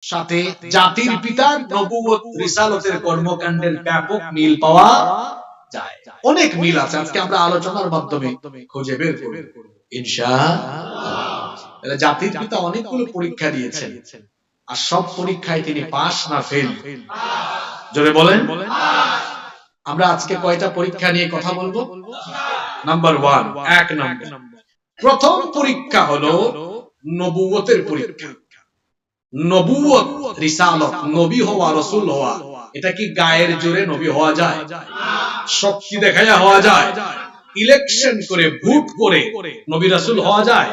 সাথে জাতির পিতার নবুয়ত রিসালাতের কর্মকাণ্ডের ব্যাপক মিল পাওয়া যায়। অনেক মিল আছে, আজকে আমরা আলোচনার মাধ্যমে খুঁজে বের করব ইনশাআল্লাহ। জাতির পিতা অনেকগুলো পরীক্ষা দিয়েছেন, আর সব পরীক্ষায় তিনি পাস না ফেল? জোরে বলেন। আমরা আজকে কয়টা পরীক্ষা নিয়ে কথা বলবো? নাম্বার 1, 1 নম্বর, প্রথম পরীক্ষা হলো নবুয়তের পরীক্ষা। নবুয়ত, রিসালাত, নবী হওয়া, রাসূল হওয়া, এটা কি গায়ের জোরে নবী হওয়া যায়? শক্তি দেখায়া হওয়া যায়? ইলেকশন করে, ভোট করে নবী রাসূল হওয়া যায়?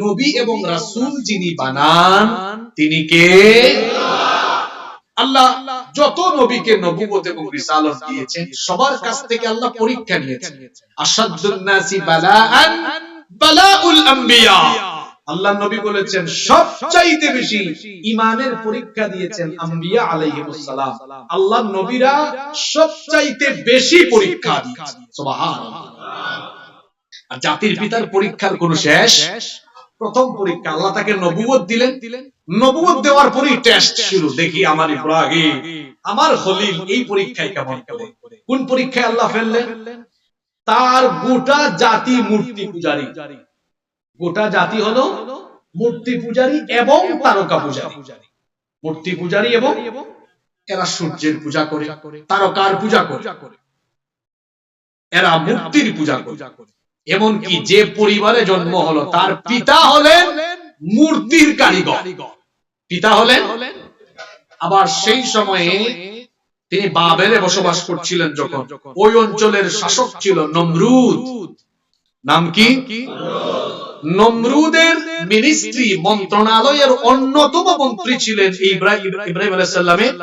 নবী এবং রাসূল যিনি বানান তিনি কে? আল্লাহ যত নবীকে নবুয়ত এবং রিসালাত দিয়েছেন সবার কাছ থেকে আল্লাহ পরীক্ষা নিয়েছেন। আশাদ্দুন নাসি বালাআন বালাউল আম্বিয়া। আল্লাহ নবী বলেছেন সবচাইতে বেশি ঈমানের পরীক্ষা দিয়েছেন আম্বিয়া আলাইহিমুস সালাম। আল্লাহ নবীরা সবচাইতে বেশি পরীক্ষা দিয়েছেন। সুবহানাল্লাহ। আর জাতির পিতার পরীক্ষার কোনো শেষ? প্রথম পরীক্ষা আল্লাহ তাকে নবুয়ত দিলেন, নবুয়ত দেওয়ার পরই টেস্ট শুরু। দেখি আমার ইব্রাহিম, আমার খলিল এই পরীক্ষায় কেমন করে। কোন পরীক্ষায় আল্লাহ ফেললেন? তার গোটা জাতি মূর্তি পূজারী। গোটা জাতি হলো মূর্তি পূজারী এবং তারকা পূজারী। মূর্তি পূজারী এবং এরা সূর্যের পূজা করে, তারকার পূজা করে, এরা মূর্তির পূজা করে। এমনকি যে পরিবারে জন্ম হলো তার পিতা হলেন মূর্তির কারিগর, পিতা হলেন। আবার সেই সময়ে তিনি বাবেলে বসবাস করছিলেন যখন, ওই অঞ্চলের শাসক ছিল নমরুদ। নাম কি? নমরুদের মিনিস্ট্রি, মন্ত্রণালয়ের অন্যতম মন্ত্রী ছিলেন ইব্রাহিম আলাইহিস সালামের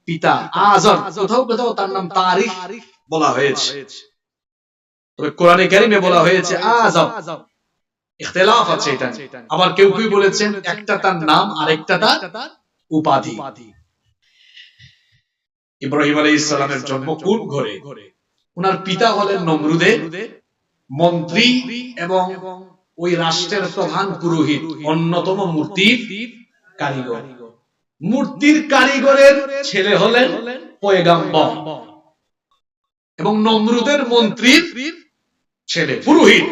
পিতা আযর। কোথাও কোথাও তার নাম তারিখ বলা হয়েছে, তবে কোরআনে কারীমে বলা হয়েছে আযর। ইখতিলাফ আছে এটা। আবার কেউ কেউ বলেছেন একটা তার নাম আর একটা তার উপাধি। ইব্রাহিম আলাইহিস সালামের জন্ম কোন ঘরে? ওনার পিতা হলেন নমরুদের মন্ত্রী এবং ওই রাষ্ট্রের প্রধান পুরোহিত, অন্যতম মূর্তির কারিগর। মূর্তির কারিগরের ছেলে হলেন পয়গম্বর এবং নমরুদের মন্ত্রীর ছেলে পুরোহিত।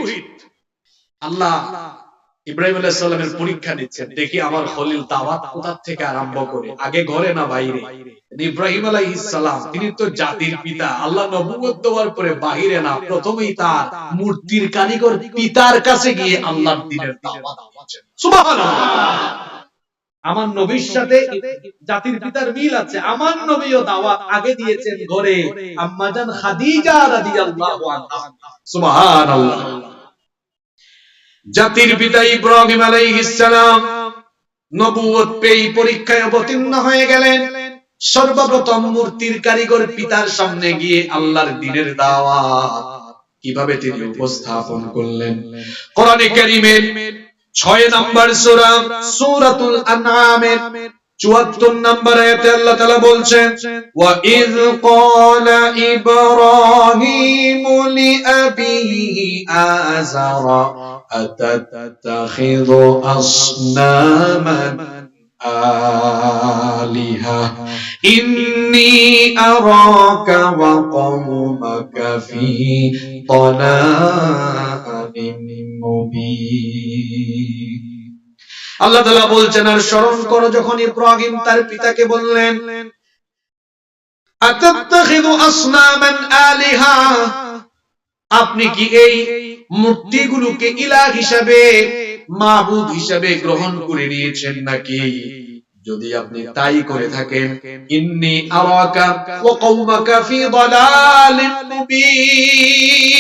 আল্লাহ ইব্রাহিম আলাইহিস সালামের পরীক্ষা নিচ্ছেন, দেখি আমার খলিল দাওয়াত কোথা থেকে আরম্ভ করে, আগে ঘরে না বাইরে। ইব্রাহিম আলাইহিস সালাম তিনি তো জাতির পিতা, আল্লাহ নবুয়ত দেওয়ার পরে বাইরে না, প্রথমেই তার মূর্তির কারিগর পিতার কাছে গিয়ে আল্লাহর দ্বীনের দাওয়াত দিচ্ছেন। সুবহানাল্লাহ। আমার নবীর সাথে জাতির পিতার মিল আছে। আমার নবীও দাওয়াত আগে দিয়েছেন ঘরে, আম্মা জান খাদিজা রাদিয়াল্লাহু আনহা। সুবহানাল্লাহ। জাতির পিতা ইব্রাহিম আলাইহিস সালাম নবুয়ত পেয়ে পরীক্ষায় অবতীর্ণ হয়ে গেলেন। সর্বপ্রথম মূর্তির কারিগর পিতার সামনে গিয়ে আল্লাহর দ্বীনের দাওয়াত কিভাবে তিনি উপস্থাপন করলেন। কোরআনে কারীমের 6 নম্বর সূরা সূরাতুল আনআমের 74 নম্বর আয়াতে আল্লাহ তাআলা বলছেন, ওয়া ইয ক্বালা ইব্রাহিমু লিআবিহি আযারা আতাত্তাখিযু আসনামান আলিহা ইন্নী আরাকা ওয়া কওমাকা ফি দালালিম মুবিন। আল্লাহ তাআলা বলছেন, আর স্মরণ করো যখন ইব্রাহিম তার পিতাকে বললেন, আতাত্তাখিযু আসনামান আলিহা, আপনি কি এই মূর্তিগুলোকে ইলাহ হিসাবে, মাবুদ হিসাবে গ্রহণ করে নিয়েছেন নাকি? যদি আপনি তাই করে থাকেন, ইন্নী আরাকা ওয়া কওমাকা ফি দালালিম মুবিন,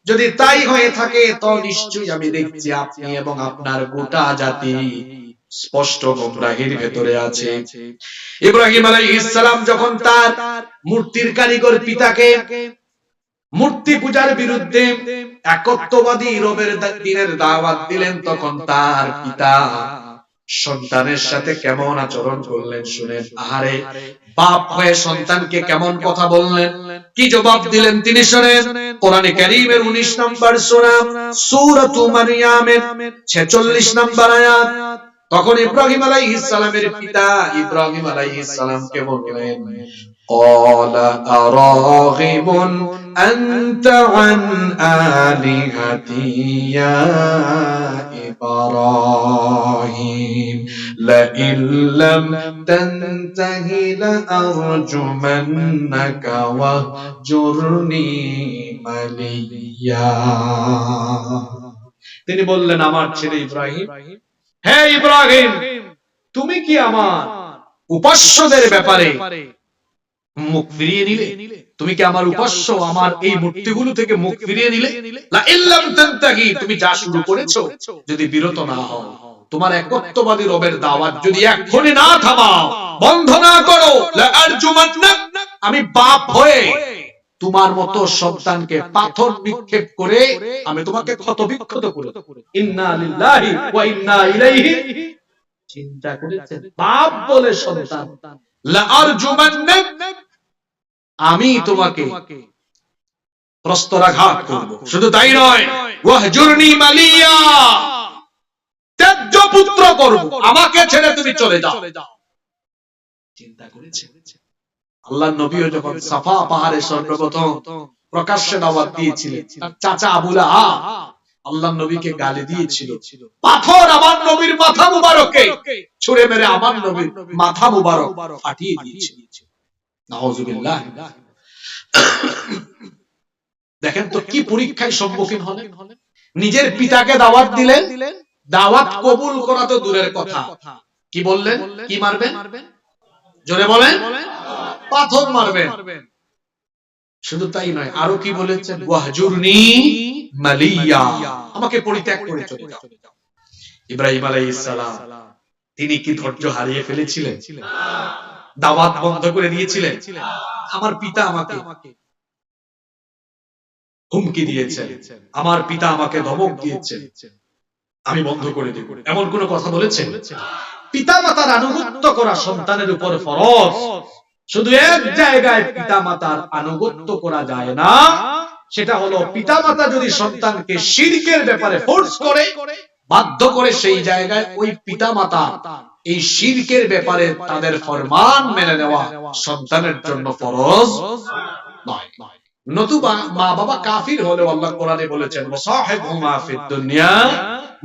যদি তাই হয়ে থাকে তো নিশ্চয়ই আমি দেখছি আপনি এবং আপনার গোটা জাতি স্পষ্ট গোমরাহির ভেতরে আছে। ইব্রাহিম আলাইহিস সালাম যখন তার মূর্তির কারিগর পিতাকে মূর্তি পূজার বিরুদ্ধে একত্ববাদী রবের দ্বীনের দাওয়াত দিলেন, তখন তার পিতা সন্তানের সাথে কেমন আচরণ করলেন শুনেন। আহারে, বাপ হয়ে সন্তানকে কেমন কথা বললেন, কি জবাব দিলেন তিনি শুনেন। কোরআনে কারীমের 19 নম্বর সূরা সূরাতু মারইয়ামের 46 নম্বর আয়াত, তখন ইব্রাহিম আলাইহিস সালামের পিতা ইব্রাহিম আলাইহিস সালামকে বললেন, ক্বালা আরাগিবুন আনতা আন আলিহাতি ইয়া ইব্রাহিম লাইন লাম তানতাহি লাআরজুমান্নাকা ওয়াহজুরনি মালিয়া। তিনি বললেন, আমার ছেলে ইব্রাহিম, হে ইব্রাহিম, তুমি কি আমার উপাস্যদের ব্যাপারে মুখ ফিরিয়ে নিলে? তুমি কি আমার উপাস্য, আমার এই মূর্তিগুলো থেকে মুখ ফিরিয়ে নিলে? লা ইল্লাম তানতাহি, তুমি যা শুরু করেছো যদি বিরত না হও, তোমার একত্ববাদী রবের দাওয়াত যদি এক্ষুনি না থামাও, বন্ধ না করো, লা আরজুমান্নাক, আমি বাপ হয়ে তোমার মতো সন্তানকে পাথর নিক্ষেপ করে আমি তোমাকে ক্ষতবিক্ষত করে দেব। ইন্না লিল্লাহি ওয়া ইন্না ইলাইহি। চিন্তা করেছেন, বাপ বলে সন্তান, লা আরজুমান্নাক, আমি তোমাকে প্রস্তরাঘাত করব। শুধু তাই নয়, ওয়াহজুরনি মালিয়া, ত্যায্য পুত্র করব, আমাকে ছেড়ে তুমি চলে যাও। চিন্তা করেছেন? আল্লাহর নবীও যখন সাফা পাহাড়ে সর্বপ্রথম প্রকাশ্যে দাওয়াত দিয়েছিলেন, তার চাচা আবু লাহাব আল্লাহর নবীকে গালি দিয়েছিল, পাথর আমার নবীর মাথা মুবারকে ছুঁড়ে মেরে আমার নবীর মাথা মুবারক ফাটিয়ে দিয়েছিল। নাউজুবিল্লাহ। দেখেন তো কি পরীক্ষায় সম্মুখীন হলেন। নিজের পিতাকে দাওয়াত দিলেন, দাওয়াত কবুল করা তো দূরের কথা, কি বললেন? কি মারবেন? জোরে বলেন, পাথর মারবেন। শুধু তাই নয়, আরো কি বলেছেন? ওয়াহজুরনি মালিয়া, আমাকে পরিত্যাগ করে চলে যাও। ইব্রাহিম আলাইহিস সালাম তিনি কি ধৈর্য হারিয়ে ফেলেছিলেন? দাওয়াত বন্ধ করে দিয়েছিলেন? আমার পিতা আমাকে হুমকি দিয়েছেন, আমার পিতা আমাকে ধমক দিয়েছেন, আমি বন্ধ করে দেব, এমন কোন কথা বলেছেন? পিতা মাতার আনুগত্য করা সন্তানের উপর ফরজ। শুধু এক জায়গায় পিতা মাতার আনুগত্য করা যায় না, সেটা হলো পিতা মাতা যদি সন্তানকে শিরকের ব্যাপারে ফোর্স করে, বাধ্য করে, সেই জায়গায় ওই পিতা মাতা এই শিরকের ব্যাপারে তাদের ফরমান মেনে নেওয়া সন্তানের জন্য ফরজ নয়। নতুবা মা বাবা কাফির হলেও আল্লাহ কোরআনে বলেছেন, ওয়াসাহিবহুমা ফিদ দুনিয়া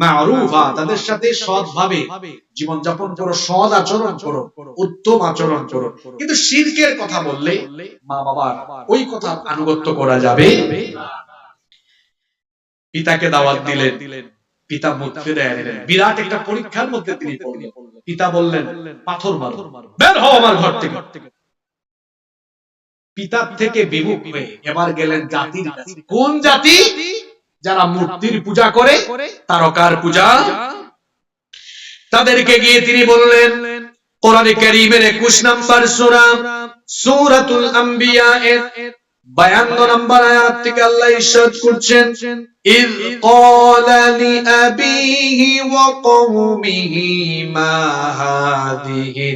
মা'রুফা, তাদের সাথে সৎভাবে জীবন যাপন করো, সৎ আচরণ করো, উত্তম আচরণ করো। কিন্তু শিরকের কথা বললে মা বাবার ওই কথার আনুগত্য করা যাবে না। পিতাকে দাওয়াত দিলেন, পিতা মুখ ফিরে নিলেন, বিরাট একটা পরীক্ষার মধ্যে তিনি পড়লেন। পিতা বললেন, পাথর মারো, বের হও আমার ঘর থেকে। পিতার থেকে বিমুখ হয়ে এবার গেলেন জাতির কাছে। কোন জাতি? যারা মূর্তির পূজা করে, তারকার পূজা। তাদেরকে গিয়ে তিনি বললেন, কোরআনে কারীমের 21 নম্বর সূরা সূরাতুল আম্বিয়া এর 52 নম্বর আয়াত থেকে আল্লাহ ইরশাদ করছেন, ইয ক্বালা লিআবিহি ওয়া কওমিহি মা হাযিহি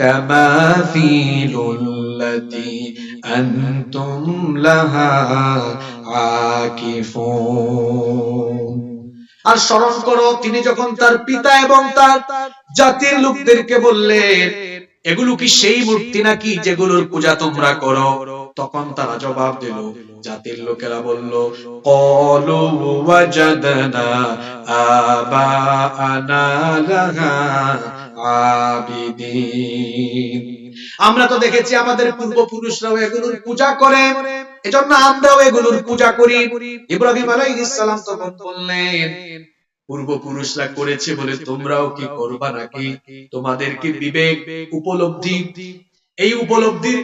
তামাসিলুল্লাতী আনতুম লাহা আকিফুন। আর স্মরণ করো, তিনি যখন তার পিতা এবং তার জাতির লোকদেরকে বললেন, এগুলো কি সেই মূর্তি নাকি যেগুলোর পূজা তোমরা করো? তখন তারা জবাব দিল, জাতির লোকেরা বলল, ক্বালু ওয়াজাদনা আবাআনা লাহা আবিদিন। আমরা তো দেখেছি আমাদের পূর্বপুরুষরাও এগুলোর পূজা করে, এজন্য আমরাও এগুলোর পূজা করি। ইব্রাহিম আলাইহিস সালাম তখন বললেন, পূর্বপুরুষরা করেছে বলে তোমরাও কি করবা নাকি? তোমাদের কি বিবেক, উপলব্ধি, এই উপলব্ধির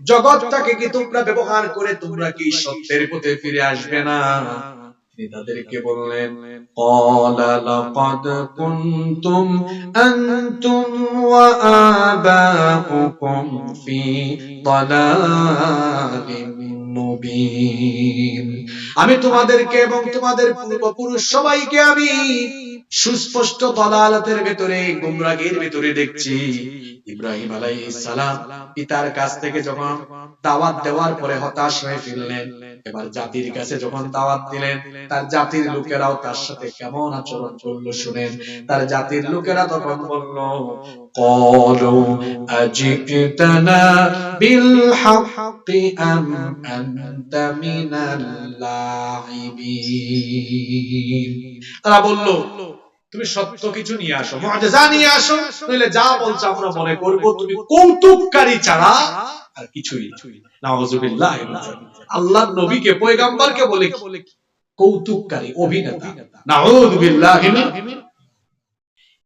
জগৎটাকে কি তোমরা ব্যবহার করে তোমরা কি সত্যের পথে ফিরে আসবে না? তাদেরকে বললেন, ক্বালা লাকাদ কুনতুম আনতুম ওয়া আবাউকুম ফি দালালিন মুবিন। আমি তোমাদেরকে এবং তোমাদের পূর্বপুরুষ সবাইকে আমি সুস্পষ্ট দালালাতের ভিতরে, গুমরাহির ভিতরে দেখছি। ইব্রাহিম আলাইহিস সালাম পিতার কাছ থেকে যখন দাওয়াত দেওয়ার পরে হতাশ হয়ে ফিরলেন, এবার জাতির কাছে যখন দাওয়াত দিলেন, তার জাতির লোকেরাও তার সাথে কেমন আচরণ করলো শুনেন। তার জাতির লোকেরা তখন বলল, ক্বালু আজিতানা বিল হাক্কি আম আনতা মিনাল লাইবিন। তারা বলল, তুমি সত্য কিছু নিয়ে আসো, মুআজিজা নিয়ে আসো, নইলে যা বলছো আমরা মনে করব তুমি কৌতুককারী ছাড়া আর কিছুই না। নাউযুবিল্লাহ। আল্লাহর নবীকে, পয়গম্বরকে বলে কৌতুককারী, অভিনেতা। নাউযুবিল্লাহ।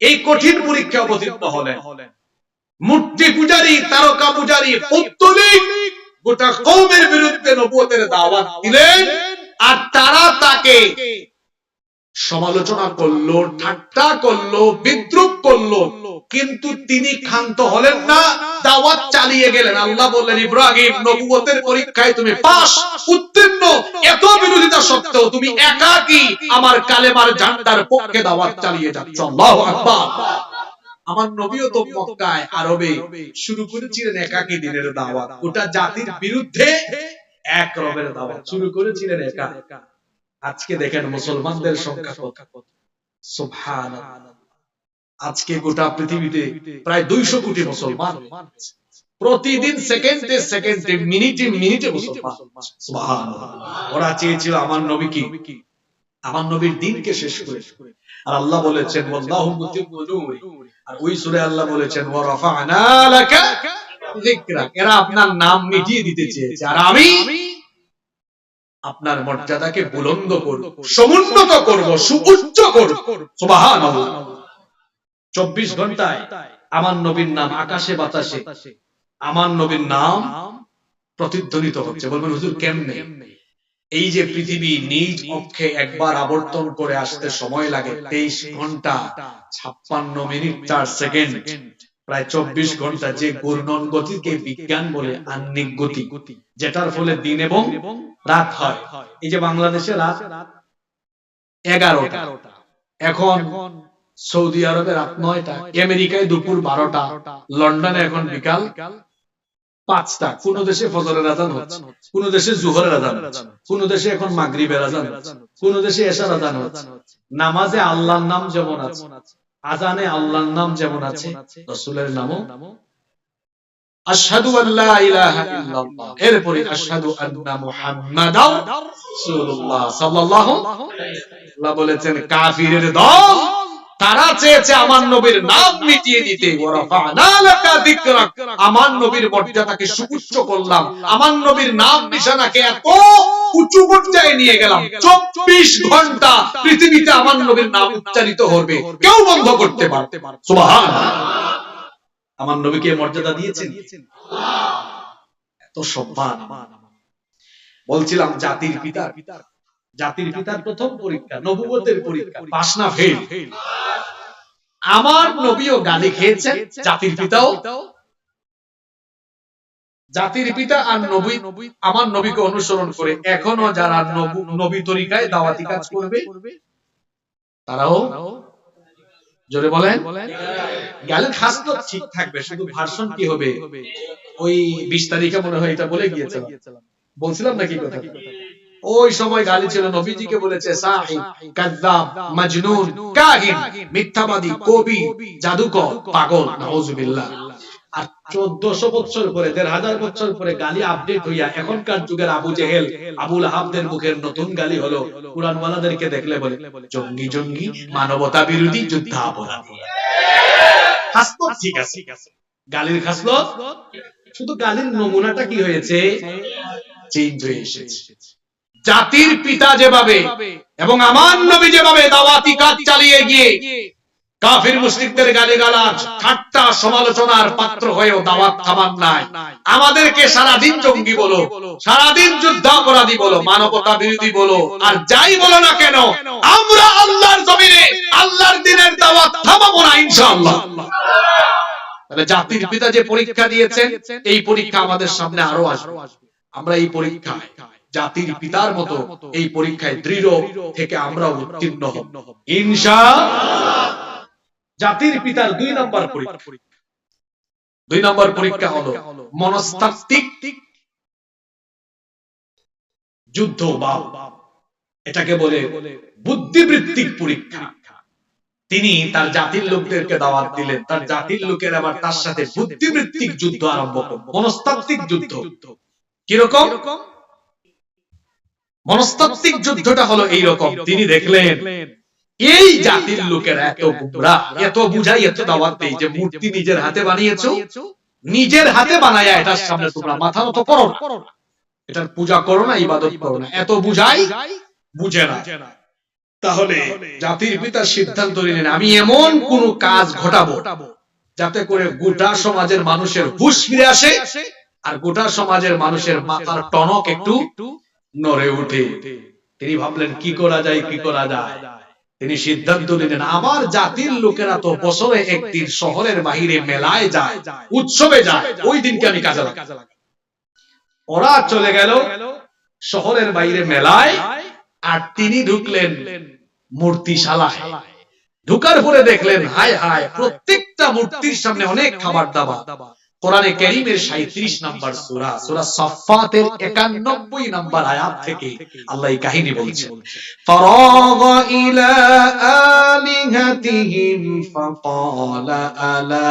এই কঠিন পরীক্ষা অবতীর্ণ হলেন। মূর্তি পূজারী, তারকা পূজারী, পৌত্তলিক গোটা কওমের বিরুদ্ধে নবুয়তের দাওয়াত দিলেন, আর তারা তাকে সমালোচনা করলো, ঠাট্টা করলো, বিদ্রুপ করলো, কিন্তু তিনি ক্ষান্ত হলেন না, দাওয়াত চালিয়ে গেলেন। আল্লাহ বললেন, ইব্রাহিম, নবুয়তের পরীক্ষায় তুমি পাস, উত্তীর্ণ। এত বিরোধিতা সত্ত্বেও তুমি একাকী আমার কালেমার ঝান্ডার পক্ষে দাওয়াত চালিয়ে যাচ্ছ। আল্লাহু আকবার। আমার নবীও তো মক্কায়, আরবে শুরু করেছিলেন একাকী দিনের দাওয়াত, গোটা জাতির বিরুদ্ধে এক রবের দাওয়াত শুরু করেছিলেন একা। আজকে দেখেন মুসলমানদের সংখ্যা কত। সুবহানাল্লাহ। আজকে গোটা পৃথিবীতে প্রায় 200 কোটি মুসলমান, প্রতিদিন সেকেন্ডে সেকেন্ডে, মিনিটে মিনিটে মুসলমান। সুবহানাল্লাহ। ওরা চেয়েছিল আমার নবী কি, আমার নবীর দ্বীনকে শেষ করে। আর আল্লাহ বলেছেন, ওয়াল্লাহু মুতিম্মু নূরি। আর ওই সূরায় আল্লাহ বলেছেন, ওয়া রাফা'না লাকা যিকরাক। এরা আপনার নাম মিটিয়ে দিতে চেয়েছে, আর আমি আপনার মর্যাদাকে বুলন্দ করব, সমুন্নত করব, সুউচ্চ করব। সুবহানাল্লাহ। 24 ঘন্টায় আমার নবীর নাম আকাশে বাতাসে, আমার নবীর নাম প্রতিধ্বনিত হচ্ছে। বলবেন হুজুর কেমনে? এই যে পৃথিবী নিজ অক্ষে একবার আবর্তন করে আসতে সময় লাগে 23 ঘন্টা 56 মিনিট 4 সেকেন্ড, প্রায় 24 ঘন্টা, যে ঘূর্ণন গতিকে বিজ্ঞান বলে আহ্নিক গতি, যেটার ফলে দিন এবং রাত হয়। এই যে বাংলাদেশে রাত 11টা, এখন সৌদি আরবে রাত 9টা, আমেরিকায় দুপুর 12টা, লন্ডনে এখন বিকাল 5টা। কোন দেশে ফজরের আযান হচ্ছে, কোন দেশে যোহরের আযান হচ্ছে, কোন দেশে এখন মাগরিবের আযান হচ্ছে, কোন দেশে এশার আযান হচ্ছে। নামাজে আল্লাহর নাম যেমন আছে, আযানে আল্লাহর নাম যেমন আছে, রাসূলের নামও আশহাদু আল্লা ইলাহা ইল্লাল্লাহ, এরপরে আশহাদু আন্না মুহাম্মাদাও রাসূলুল্লাহ সাল্লাল্লাহু আলাইহি ওয়াসাল্লাম। আল্লাহ বলেছেন, কাফিরের দল তারা চেয়েছে আমার নবীর নাম মিটিয়ে দিতে। ওয়া রাফা'না লাকা যিকরাক, আমার নবীর মর্যাদাকে সুউচ্চ করলাম, আমার নবীর নাম নিশানাকে এত উঁচু পর্যায়ে নিয়ে গেলাম, 24 ঘন্টা পৃথিবীতে আমার নবীর নাম উচ্চারিত হবে, কেউ বন্ধ করতে পারবে না। সুবহানাল্লাহ। আমার নবীকে মর্যাদা দিয়েছেন আল্লাহ, এত সম্মান। বলছিলাম জাতির পিতা, জাতির পিতার প্রথম পরীক্ষা নবুয়তের পরীক্ষা, পাস না ফেল। আমার নবীও গালি খেয়েছেন, জাতির পিতাও। জাতির পিতা আর নবী, আমার নবীকে অনুসরণ করে এখনো যারা নবী তরিকায় দাওয়াতি কাজ করবে, তারাও, জোরে বলেন, গালির খাসলত ঠিক থাকবে, শুধু ভার্সন কি হবে, ওই 20 তারিখে মনে হয় এটা বলে গিয়েছিলাম, বলছিলাম নাকি কথা। ওই সময় গালি ছিল, নবীজিকে বলেছে সাহিব, কাযযাব, মাজনুন, কাহিন, মিথ্যাবাদী, কবি, জাদুকর, পাগল। নাউযুবিল্লাহ। আর 1400 বছর পরে, 1500 বছর পরে গালি আপডেট হইয়া এখনকার যুগের আবু জেহেল, আবু লাহাবদের মুখের নতুন গালি হলো, কুরআন ওয়ালাদেরকে দেখলে বলে জঙ্গি জঙ্গি, মানবতা বিরোধী, যুদ্ধাপরাধী। খাসলত ঠিক আছে, গালির খাসলত, শুধু গালির নমুনাটা কি হয়েছে, চেঞ্জ হয়ে এসেছে। জাতির পিতা যেভাবে এবং আমার নবী যেভাবে দাওয়াতি কাজ চালিয়ে গিয়ে কাফির মুশরিকদের গালিগালাজ, ঠাট্টা, সমালোচনার পাত্র হয়েও দাওয়াত থামান নাই। আমাদেরকে সারাদিন জঙ্গি বলো, সারাদিন যুদ্ধাপরাধী বলো, মানবতা বিরোধী বলো, আর যাই বলো না কেন, আমরা আল্লাহর জমিনে আল্লাহর দ্বীনের দাওয়াত থামাবো না ইনশাআল্লাহ। তাহলে জাতির পিতা যে পরীক্ষা দিয়েছেন, এই পরীক্ষা আমাদের সামনে আরো আসবে। আমরা এই পরীক্ষায় জাতির পিতার মতো এই পরীক্ষায় দৃঢ় থেকে আমরা উত্তীর্ণ হব ইনশাআল্লাহ। জাতির পিতার 2 নম্বর পরীক্ষা, 2 নম্বর পরীক্ষা হলো মনস্তাত্ত্বিক যুদ্ধ বা এটাকে বলে বুদ্ধিবৃত্তিক পরীক্ষা। তিনি তার জাতির লোকদেরকে দাওয়াত দিলেন, তার জাতির লোকের আবার তার সাথে বুদ্ধিবৃত্তিক যুদ্ধ আরম্ভ করল, মনস্তাত্ত্বিক যুদ্ধ। কিরকম? মনস্তাত্ত্বিক যুদ্ধটা হলো এইরকম, তিনি দেখলেন এই জাতির লোকেরা এত গুমরা, এত বুঝাই, এত দাওয়াত দেই যে মূর্তি নিজের হাতে বানিয়েছো, নিজের হাতে বানায়া এটার সামনে তোমরা মাথা নত করো না, এটার পূজা করো না, ইবাদত করো না, এত বুঝাই বুঝে না। তাহলে জাতির পিতা সিদ্ধান্ত নিলেন, আমি এমন কোন কাজ ঘটাবো যাতে করে গোটা সমাজের মানুষের হুঁশ ফিরে আসে, আর গোটা সমাজের মানুষের মাথার টনক একটু নড়ে ওঠে। তিনি ভাবলেন কি করা যায়, কি করা যায়। তিনি সিদ্ধান্ত নিলেন, আমার জাতির লোকেরা তো বছরে একদিন শহরের বাহিরে মেলায় যায়, উৎসবে যায়, ওই দিনকে আমি কাজে লাগাই। ওরা চলে গেল শহরের বাইরে মেলায়, আর তিনি ঢুকলেন মূর্তিশালায়। ঢুকার পরে দেখলেন হায় হায়, প্রত্যেকটা মূর্তির সামনে অনেক খাবার দাবার। কোরআনে কারীমের 37 নম্বর সূরা, সূরা সাফফাতের 91 নম্বর আয়াত থেকে আল্লাহ এই কাহিনী বলছেন। ফারাগা ইলা আলিহাতিহিম ফাকালা আলা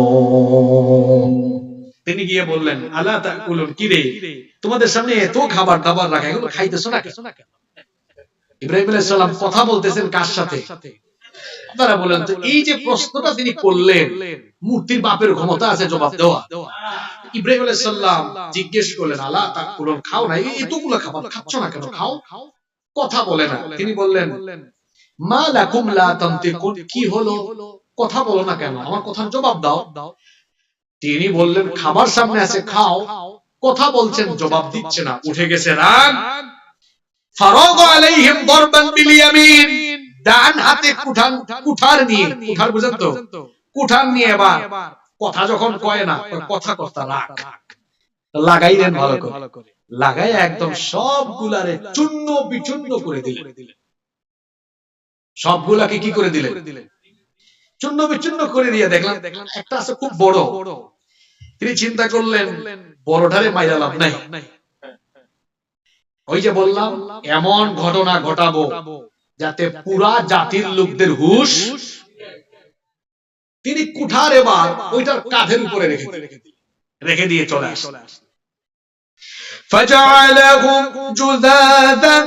তাকুলুন। তিনি গিয়ে বললেন, আলা তাকুলুন, কি রে তোমাদের সামনে এত খাবার দাবার রাখা, এগুলো খাইতেছো না কেন? ইব্রাহিম আলাইহিস সালাম কথা বলতেছেন কার সাথে? আপনারা বলেন তো, এই যে প্রশ্নটা তিনি করলেন, মূর্তির বাপের ক্ষমতা আছে জবাব দেওয়া? ইব্রাহিম আলাইহিস সালাম জিজ্ঞেস করলেন, আলা তাকুলুন, খাও না, এতগুলো খাবার খাচ্ছ না কেন, খাও। কথা বলে না। তিনি বললেন, মা লাকুম লা তানতিকুন, কি হলো, কথা বলো না কেন, আমার কথার জবাব দাও। তিনি বললেন, খাবার সামনে আছে, খাও, কথা বলছেন, জবাব দিচ্ছে না, উঠে গেছে রাগ। ফারাগা আলাইহিম দারবান বিল ইয়ামিন, ডান হাতে কুঠার নিয়ে, কুঠার বুঝেন তো, কুঠার নিয়ে এবার কথা যখন কয় না, কথা কথা রাগ লাগাইলেন, ভালো করে লাগাই একদম সবগুলারে চূর্ণ বিচূর্ণ করে দিলেন। সবগুলাকে কি করে দিলেন? চূর্ণ বিচূর্ণ করে দিয়ে দেখলাম একটা আছে খুব বড়। তিনি চিন্তা করলেন, বড়টারে মাইরা লাভ নাই, ওই যে বললাম এমন ঘটনা ঘটাবো যাতে পুরা জাতির লোকদের হুঁশ। তিনি কুঠার এবার ওইটার কাঁধের উপরে রেখে দিয়ে চলে আসলেন। فجعلهم جذاذا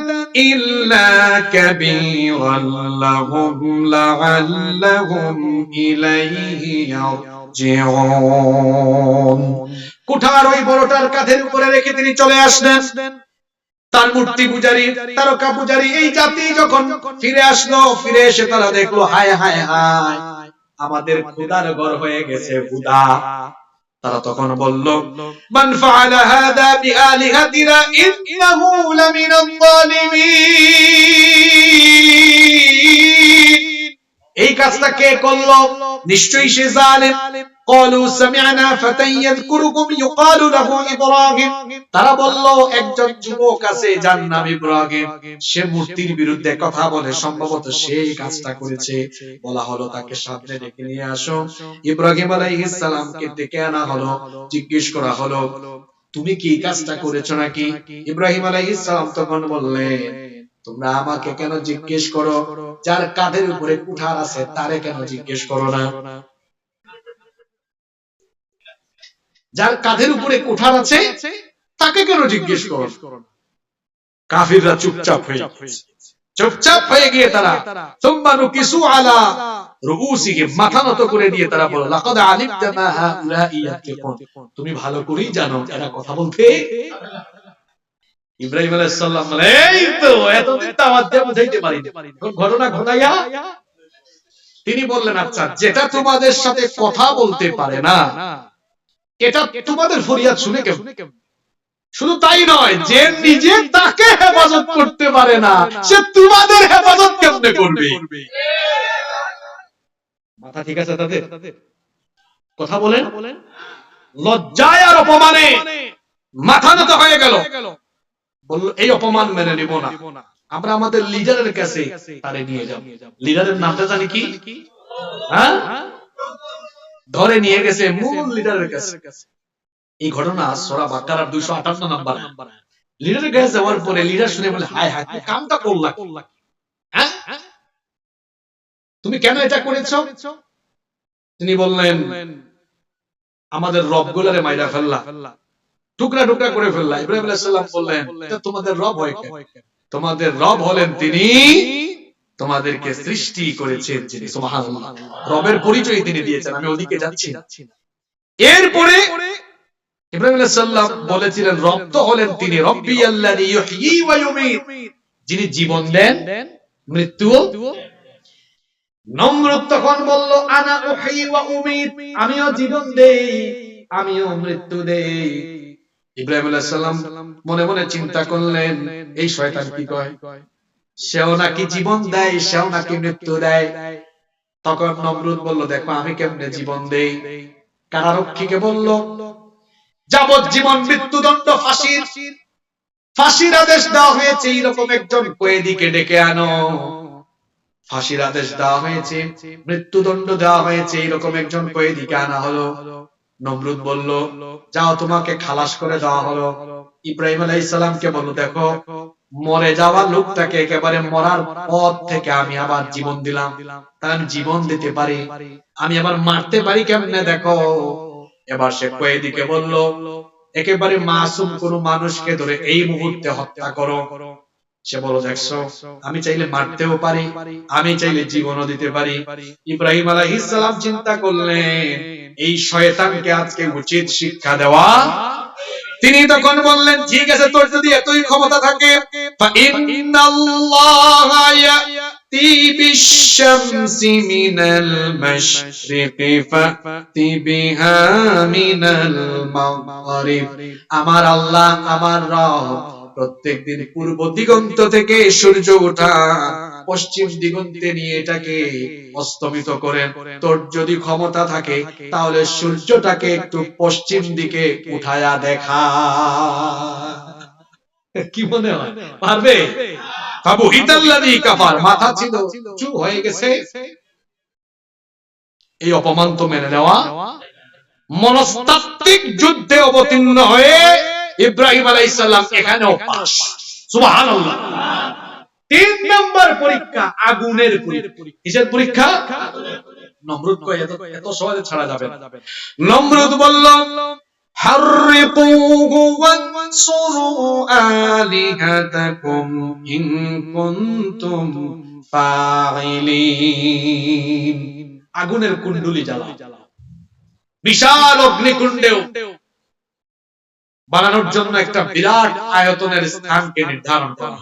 إلا كبيرا لهم لعلهم إليه يرجعون। কুঠার ওই বড়টার কাঁধের উপরে রেখে তিনি চলে আসলেন। তার মূর্তি পূজারী, তারকা পূজারী এই জাতি যখন ফিরে আসলো, ফিরে এসে তারা দেখলো হায় হায় হায়, আমাদের খোদার ঘর হয়ে গেছে ক্ষুধা। তারা তখন বলল, মান ফাআলা হাদা বিআলিহাতিনা ইন্নাহু লামিনাল যালিমিন। এই কাজটা কে করলো? নিশ্চয়ই সে জালেম। ক্বালু সামি'না ফাতান ইয়াযকুরুকুম ইউকালু লাহু ইব্রাহিম। তারা বলল, একজন যুবক আছে যার নাম ইব্রাহিম, সে মূর্তির বিরুদ্ধে কথা বলে, সম্ভবত সেই কাজটা করেছে। বলা হলো তাকে সামনে ডেকে নিয়ে আসো। ইব্রাহিম আলাইহিস সালামকে ডেকে আনা হলো, জিজ্ঞেস করা হলো, তুমি কি এই কাজটা করেছো নাকি? ইব্রাহিম আলাইহিস সালাম তখন বললেন, তোমরা আমাকে কেন জিজ্ঞেস করো? যার কাঁধের উপরে কুঠার আছে তারে কেন জিজ্ঞেস করো না? যার কাঁধের উপরে কুঠার আছে তাকে কেন জিজ্ঞেস করো? কাফিররা চুপচাপ হয়ে গিয়ে তারা সুম্মা নুকিসু আলা রুউসিহিম, মাথা নত করে দিয়ে তারা বলল, লাকাদ আলিমতা মা হাউলাই ইয়াতিকুন, তুমি ভালো করেই জানো এরা কথা বলতে। ইব্রাহিম আলাইহিস সালাম বলে, এই তো এতদিন তো আমার দিয়ে বুঝাইতে পারিনি, ঘটনা ঘটাইয়া। তিনি বললেন, আচ্ছা, যেটা তোমাদের সাথে কথা বলতে পারে না, এটা তোমাদের ফরিয়াদ শুনে কেমন? শুধু তাই নয়, যে নিজে তাকে হেফাজত করতে পারে না, সে তোমাদের হেফাজত কেমনে করবে? মাথা ঠিক আছে তাদের? কথা বলেন। লজ্জায় আর অপমানে মাথা নত হয়ে গেল। বলল, এই অপমান মেনে নিব না, আমরা আমাদের লিডারের কাছে তারে নিয়ে যাব। লিডারের নামটা জানি কি? হ্যাঁ, ধরে নিয়ে গেছে মূল লিডারের কাছে। এই ঘটনা সূরা বাকারার 258 নম্বর। লিডারের কাছে যাওয়ার পরে লিডার শুনে বলে, হায় হায়, তুমি কামটা করলা, হ্যাঁ তুমি কেন এটা করেছো? তিনি বললেন, আমাদের রবগুলারে মাইরা ফেললা, টুকরা টুকরা করে ফেললা। ইব্রাহিম আলাইহিস সালাম বললেন, এটা তোমাদের রব হয় কেন? তোমাদের রব হলেন তিনি তোমাদেরকে সৃষ্টি করেছেন যিনি। সুবহানাল্লাহ, রবের পরিচয় তিনি দিয়েছেন, আমি ওদিকে যাচ্ছি না। এরপরে ইব্রাহিম আলাইহিস সালাম বলেছিলেন, রব তো হলেন তিনি, রব্বি আল্লাযী ইউহয়ী ওয়া ইউমীত, যিনি জীবন দেন মৃত্যুও। নমরুদ তখন বলল, আনা উহয়ী ওয়া উমীত, আমিও জীবন দেই আমিও মৃত্যু দেই। ইব্রাহিম আলাইহিস সালাম মনে মনে চিন্তা করলেন, এই শয়তান কি কয়, সেও নাকি জীবন দেয়, সেও নাকি মৃত্যু দেয়। তখন নমরুদ বলল, দেখো আমি কেমনে জীবন দেই। কারারক্ষীকে বলল, যাবজ্জীবন মৃত্যুদণ্ড, ফাঁসির আদেশ দেওয়া হয়েছে, এইরকম একজন কয়েদিকে ডেকে আনো। ফাঁসির আদেশ দেওয়া হয়েছে, মৃত্যুদণ্ড দেওয়া হয়েছে, এইরকম একজন কয়েদিকে আনা হলো। নমরুদ বলল, যাও তোমাকে খালাস করে দেওয়া হলো। ইব্রাহিম আলাইহিস সালামকে বলল, দেখো মরে যাওয়া লোকটাকে একেবারে মরার পথ থেকে আমি আবার জীবন দিলাম, তাই আমি জীবন দিতে পারি, আমি আবার মারতে পারি কেমনে দেখো। এবার সে কয়েদিকে বলল, একেবারে মাসুম কোন মানুষকে ধরে এই মুহূর্তে হত্যা করো। সে বলল, দেখছো আমি চাইলে মারতেও পারি, আমি চাইলে জীবনও দিতে পারি। ইব্রাহিম আলাইহিস সালাম চিন্তা করলেন, এই শয়তানকে আজকে উচিত শিক্ষা দেওয়া। তিনি তখন বললেন, ঠিক আছে, তোর যদি এতই ক্ষমতা থাকে, ফাইন্নাল্লাহা ইয়াতি বিশ-শামসি মিনাল মাশরিকি ফাতি বিহা মিনাল মাগরিব, আমার আল্লাহ আমার রব প্রত্যেকদিন পূর্ব দিগন্ত থেকে সূর্য ওঠা পশ্চিম দিগন্তে নিয়ে এটাকে অস্তমিত করেন। তোর যদি ক্ষমতা থাকে তাহলে সূর্যটাকে একটু পশ্চিম দিকে উঠায়া দেখা। কি মনে হয় পারবে? ফাবুহিতাল্লাযী কাফার, মাথা ছিল চুপ হয়ে গেছে। এই অপমান তো মেনে নেওয়া। মনস্তাত্ত্বিক যুদ্ধে অবতীর্ণ হয়ে ইব্রাহিম আলাইহিস সালাম এখানেও পাস। সুবহানাল্লাহ। 3 নম্বর পরীক্ষা, আগুনের পরীক্ষা। কিসের পরীক্ষা? নমরুদ কয়, এত সহজে ছাড়া যাবে না। নমরুদ বলল, হাররিকুহু ওয়ানসুরু আলিহাতাকুম ইন কুনতুম ফাইলিন। আগুনের কুণ্ডুলি জ্বালাও, বিশাল অগ্নিকুণ্ডেও বানানোর জন্য একটা বিরাট আয়তনের স্থানকে নির্ধারণ করা।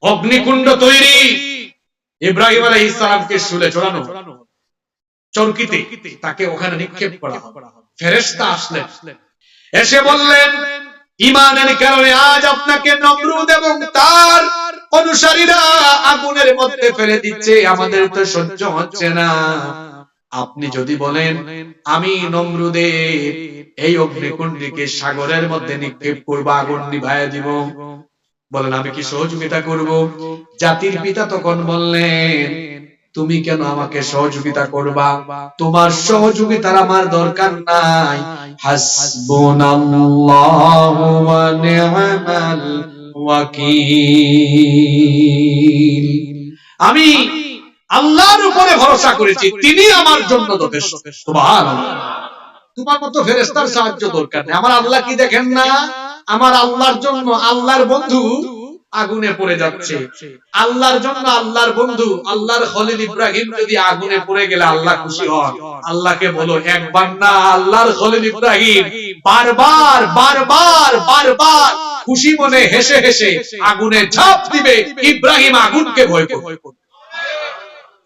অগ্নিকুণ্ড তৈরি, ইব্রাহিম আলাইহিস সালামকে শুলে চড়ানো চরকিতে, তাকে ওখানে নিক্ষেপ করা। ফেরেশতা আসলেন, এসে বললেন, ঈমানের কারণে আজ আপনাকে নমরুদ এবং তার অনুসারীরা আগুনের মধ্যে ফেলে দিচ্ছে, আমাদের তো সহ্য হচ্ছে না। আপনি যদি বলেন আমি নমরুদের এই অগ্নিকুণ্ডকে সাগরের মধ্যে নিক্ষেপ করব, আগুন নিভাইয়া দিব, বলেন আমি কি সহযোগিতা করব? জাতির পিতা তখন বললেন, তুমি কেন আমাকে সহযোগিতা করবা? তোমার সহযোগিতার আমার দরকার নাই। হাসবুনাল্লাহু ওয়া নি'মাল ওয়াকিল, আমি আল্লাহর উপরে ভরসা করেছি, তিনি আমার জন্য যথেষ্ট। সুবহানাল্লাহ। তোমার মতো ফেরেশতার সাহায্য দরকার নেই। আমার আল্লাহ কি দেখেন না? আমার আল্লাহর জন্য আল্লাহর বন্ধু আগুনে পড়ে যাচ্ছে। আল্লাহর জন্য আল্লাহর বন্ধু আল্লাহর খলিল ইব্রাহিম যদি আগুনে পড়ে গেলে আল্লাহ খুশি হন। আল্লাহকে বলো, একবার না আল্লাহর খলিল ইব্রাহিম বারবার বারবার বারবার খুশি মনে হেসে হেসে আগুনে ঝাঁপ দিবে, ইব্রাহিম আগুনকে ভয় করবে।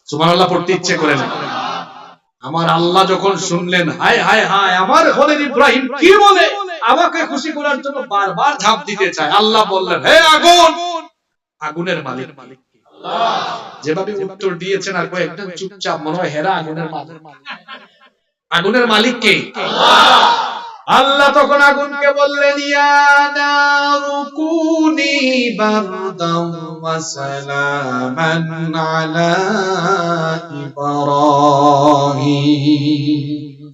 সুবহানাল্লাহ পড়তে ইচ্ছে করে না। আমার আল্লাহ যখন শুনলেন, হায় হায় হায়, আমার খলিল ইব্রাহিম কি বলে, আমাকে খুশি করার জন্য বারবার ঝাঁপ দিতে চায়। আল্লাহ বললেন, হে আগুন, আগুনের মালিক আল্লাহ। যেভাবে উত্তর দিয়েছেন আর কয়েকটা চুপচাপ, মনে হয় হেরা আগুনের মালিক। আগুনের মালিক কে? আল্লাহ। আল্লাহ তখন আগুনকে বললেন, ইয়া নারু কুনি বারদাও ওয়া সালামান আলা ইব্রাহিম।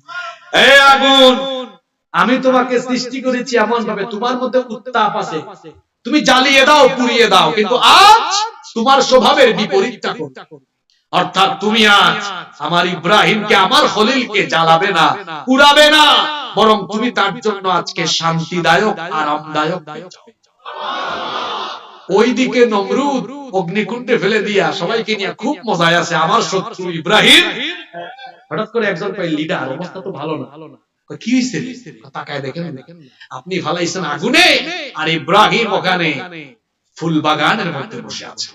হে আগুন, আমি তোমাকে সৃষ্টি করেছি এমন ভাবে তোমার মধ্যে উত্তাপ আছে, তুমি জ্বালিয়ে দাও, পুড়িয়ে দাও, কিন্তু আজ তোমার স্বভাবের বিপরীতটা করো। অর্থাৎ তুমি আজ আমার ইব্রাহিমকে, আমার খলিলকে জ্বালাবে না, পুড়াবে না, বরং তুমি তার জন্য আজকে শান্তিদায়ক, আরামদায়ক হয়ে যাও। ওইদিকে নমরুদ অগ্নিকুণ্ডে ফেলে দিয়া সবাইকে নিয়ে খুব মজায় আছে, আমার শত্রু ইব্রাহিম। হঠাৎ করে একজন কয়, লিডার অবস্থা তো ভালো না। কি হইছে? তাকায় দেখেন, আপনি ফালাইছেন আগুনে, আর ইব্রাহিম ওখানে ফুল বাগানের মধ্যে বসে আছে।